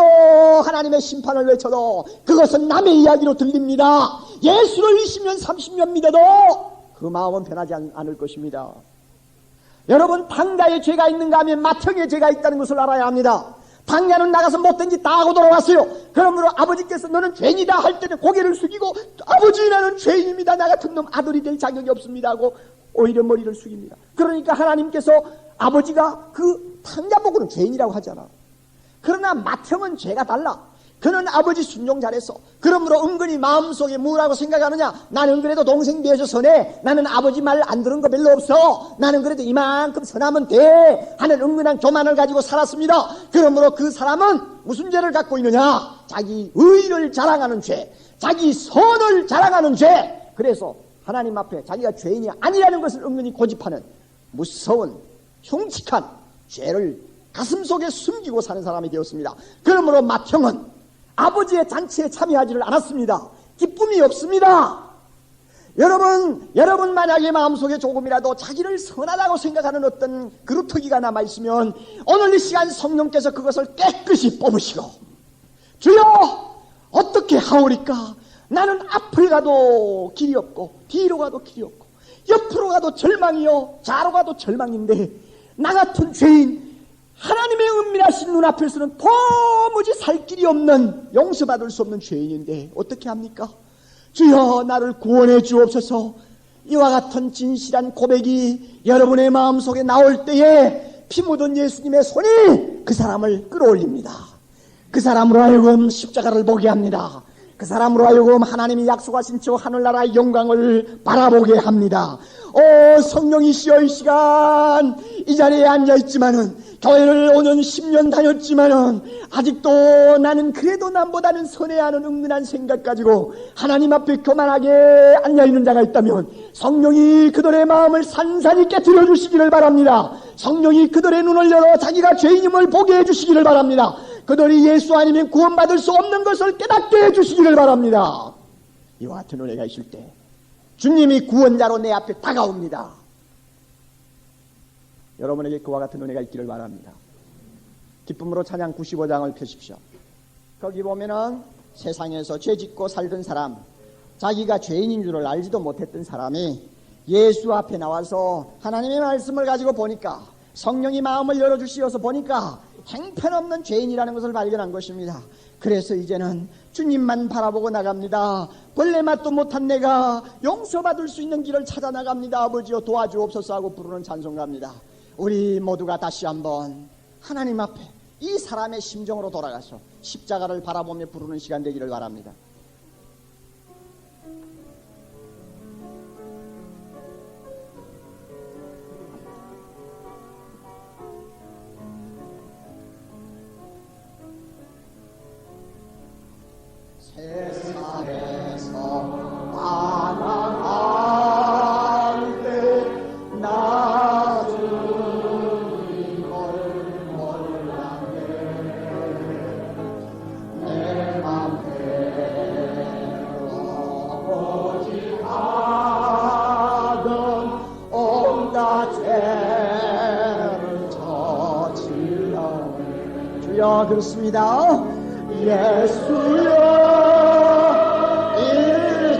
하나님의 심판을 외쳐도 그것은 남의 이야기로 들립니다. 예수를 20년 30년 믿어도 그 마음은 변하지 않을 것입니다. 여러분, 당자의 죄가 있는가 하면 맏형의 죄가 있다는 것을 알아야 합니다. 당자는 나가서 못된 짓 다 하고 돌아왔어요. 그러므로 아버지께서 너는 죄인이다 할 때는 고개를 숙이고 아버지 나는 죄인입니다. 나 같은 놈 아들이 될 자격이 없습니다 하고 오히려 머리를 숙입니다. 그러니까 하나님께서 아버지가 그 당자 보고는 죄인이라고 하잖아. 그러나 맏형은 죄가 달라. 그는 아버지 순종 잘했어. 그러므로 은근히 마음속에 뭐라고 생각하느냐? 나는 그래도 동생 비해서 선해. 나는 아버지 말 안 들은 거 별로 없어. 나는 그래도 이만큼 선하면 돼 하는 은근한 교만을 가지고 살았습니다. 그러므로 그 사람은 무슨 죄를 갖고 있느냐? 자기 의를 자랑하는 죄, 자기 선을 자랑하는 죄. 그래서 하나님 앞에 자기가 죄인이 아니라는 것을 은근히 고집하는 무서운 흉측한 죄를 가슴속에 숨기고 사는 사람이 되었습니다. 그러므로 맏형은 아버지의 잔치에 참여하지를 않았습니다. 기쁨이 없습니다. 여러분 만약에 마음속에 조금이라도 자기를 선하다고 생각하는 어떤 그루터기가 남아있으면 오늘 이 시간 성령께서 그것을 깨끗이 뽑으시고, 주여 어떻게 하오리까? 나는 앞을 가도 길이 없고 뒤로 가도 길이 없고 옆으로 가도 절망이요 좌로 가도 절망인데 나 같은 죄인, 하나님의 은밀하신 눈앞에서는 도무지 살 길이 없는, 용서받을 수 없는 죄인인데 어떻게 합니까? 주여 나를 구원해 주옵소서. 이와 같은 진실한 고백이 여러분의 마음속에 나올 때에 피 묻은 예수님의 손이 그 사람을 끌어올립니다. 그 사람으로 하여금 십자가를 보게 합니다. 그 사람으로 하여금 하나님이 약속하신 저 하늘나라의 영광을 바라보게 합니다. 오 성령이시여, 이 시간 이 자리에 앉아있지만은, 교회를 5년 10년 다녔지만은 아직도 나는 그래도 남보다는 선해야 하는 은근한 생각 가지고 하나님 앞에 교만하게 앉아있는 자가 있다면 성령이 그들의 마음을 산산히 깨트려 주시기를 바랍니다. 성령이 그들의 눈을 열어 자기가 죄인임을 보게 해주시기를 바랍니다. 그들이 예수 아니면 구원받을 수 없는 것을 깨닫게 해주시기를 바랍니다. 이와 같은 은혜가 있을 때 주님이 구원자로 내 앞에 다가옵니다. 여러분에게 그와 같은 은혜가 있기를 바랍니다. 기쁨으로 찬양 95장을 펴십시오. 거기 보면은 세상에서 죄짓고 살던 사람, 자기가 죄인인 줄을 알지도 못했던 사람이 예수 앞에 나와서 하나님의 말씀을 가지고 보니까, 성령이 마음을 열어주시어서 보니까 형편없는 죄인이라는 것을 발견한 것입니다. 그래서 이제는 주님만 바라보고 나갑니다. 벌레 맛도 못한 내가 용서받을 수 있는 길을 찾아 나갑니다. 아버지여 도와주옵소서 하고 부르는 찬송가입니다. 우리 모두가 다시 한번 하나님 앞에 이 사람의 심정으로 돌아가서 십자가를 바라보며 부르는 시간 되기를 바랍니다. 세상에서 반항할 때 나 주님을 몰랐네. 내 맘대로 오지 않던 온갖 죄를 저질렀네. 주여 그렇습니다. 예수여 이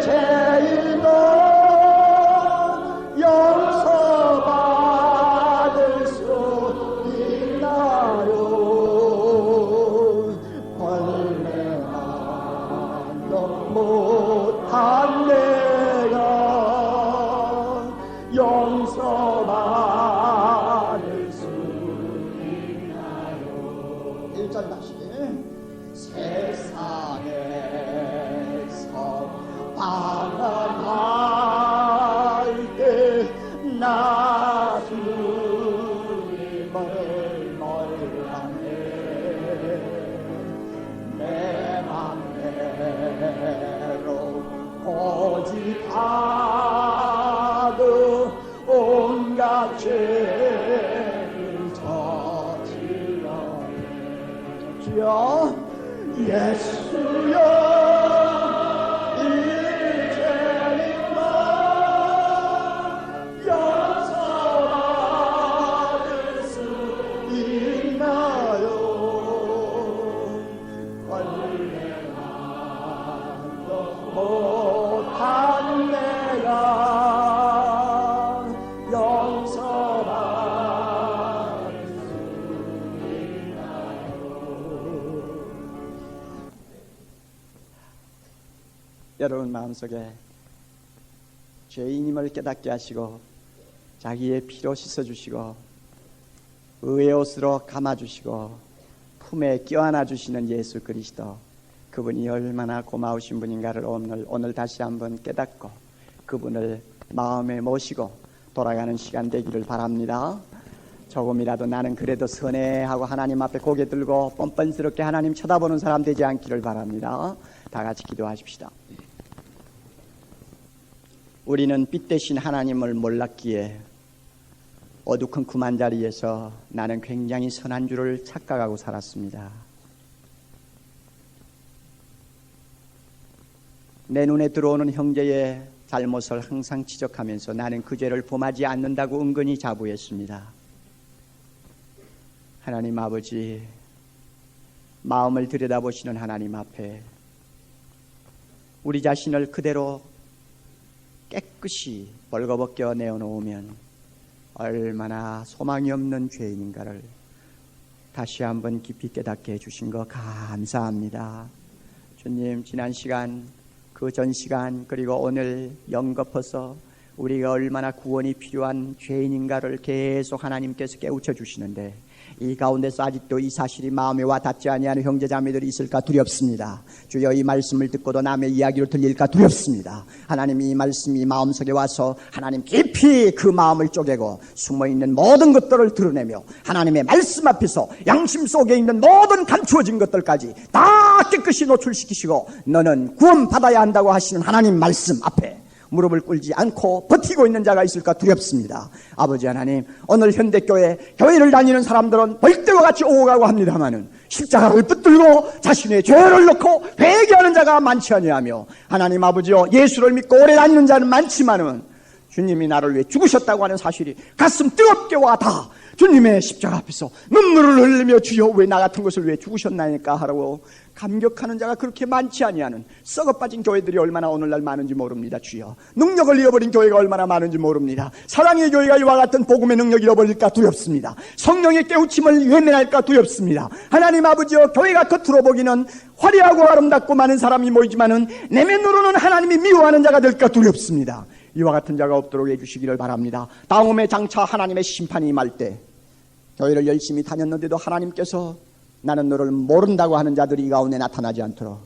죄인은 용서받을 수 있나요? 벌레만도 못한 내가 용서받을 수 있나요? 1절 다시. 세상에서 반항할 때 나 주님을 몰랐네. 내 맘대로 고집하듯 온갖 죄를 저질렀네. 주여 예수여 이 죄인만 용서받을 수 있나요? 벌레만도 못한 내가 용서받을 수 있나요? 여러분 마음속에 죄인임을 깨닫게 하시고 자기의 피로 씻어주시고 의의 옷으로 감아주시고 품에 껴안아 주시는 예수 그리스도, 그분이 얼마나 고마우신 분인가를 오늘 다시 한번 깨닫고 그분을 마음에 모시고 돌아가는 시간 되기를 바랍니다. 조금이라도 나는 그래도 선해 하고 하나님 앞에 고개 들고 뻔뻔스럽게 하나님 쳐다보는 사람 되지 않기를 바랍니다. 다 같이 기도하십시다. 우리는 빛 대신 하나님을 몰랐기에 어두컴컴한 자리에서 나는 굉장히 선한 줄을 착각하고 살았습니다. 내 눈에 들어오는 형제의 잘못을 항상 지적하면서 나는 그 죄를 범하지 않는다고 은근히 자부했습니다. 하나님 아버지, 마음을 들여다보시는 하나님 앞에 우리 자신을 그대로 깨끗이 벌거벗겨 내어놓으면 얼마나 소망이 없는 죄인인가를 다시 한번 깊이 깨닫게 해주신 거 감사합니다. 주님, 지난 시간, 그 전 시간, 그리고 오늘 연거퍼서 우리가 얼마나 구원이 필요한 죄인인가를 계속 하나님께서 깨우쳐 주시는데 이 가운데서 아직도 이 사실이 마음에 와 닿지 아니하는 형제자매들이 있을까 두렵습니다. 주여, 이 말씀을 듣고도 남의 이야기로 들릴까 두렵습니다. 하나님, 이 말씀이 마음속에 와서 하나님 깊이 그 마음을 쪼개고 숨어있는 모든 것들을 드러내며 하나님의 말씀 앞에서 양심 속에 있는 모든 감추어진 것들까지 다 깨끗이 노출시키시고 너는 구원받아야 한다고 하시는 하나님 말씀 앞에 무릎을 꿇지 않고 버티고 있는 자가 있을까 두렵습니다. 아버지 하나님, 오늘 교회를 다니는 사람들은 벌떼와 같이 오고 가고 합니다마는 십자가를 붙들고 자신의 죄를 넣고 회개하는 자가 많지 아니하며 하나님 아버지여, 예수를 믿고 오래 다니는 자는 많지만은 주님이 나를 위해 죽으셨다고 하는 사실이 가슴 뜨겁게 와닿아 주님의 십자가 앞에서 눈물을 흘리며 주여 왜 나 같은 것을 왜 죽으셨나니까 하라고 감격하는 자가 그렇게 많지 아니하는 썩어빠진 교회들이 얼마나 오늘날 많은지 모릅니다. 주여, 능력을 잃어버린 교회가 얼마나 많은지 모릅니다. 사랑의 교회가 이와 같은 복음의 능력을 잃어버릴까 두렵습니다. 성령의 깨우침을 외면할까 두렵습니다. 하나님 아버지여, 교회가 겉으로 보기는 화려하고 아름답고 많은 사람이 모이지만은 내면으로는 하나님이 미워하는 자가 될까 두렵습니다. 이와 같은 자가 없도록 해주시기를 바랍니다. 다음에 장차 하나님의 심판이 임할 때 교회를 열심히 다녔는데도 하나님께서 나는 너를 모른다고 하는 자들이 이 가운데 나타나지 않도록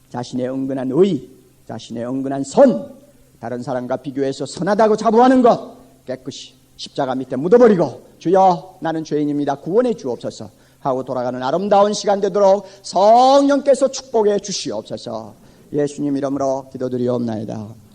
자신의 은근한 의, 자신의 은근한 선, 다른 사람과 비교해서 선하다고 자부하는 것 깨끗이 십자가 밑에 묻어버리고 주여 나는 죄인입니다, 구원해 주옵소서 하고 돌아가는 아름다운 시간 되도록 성령께서 축복해 주시옵소서. 예수님 이름으로 기도드리옵나이다.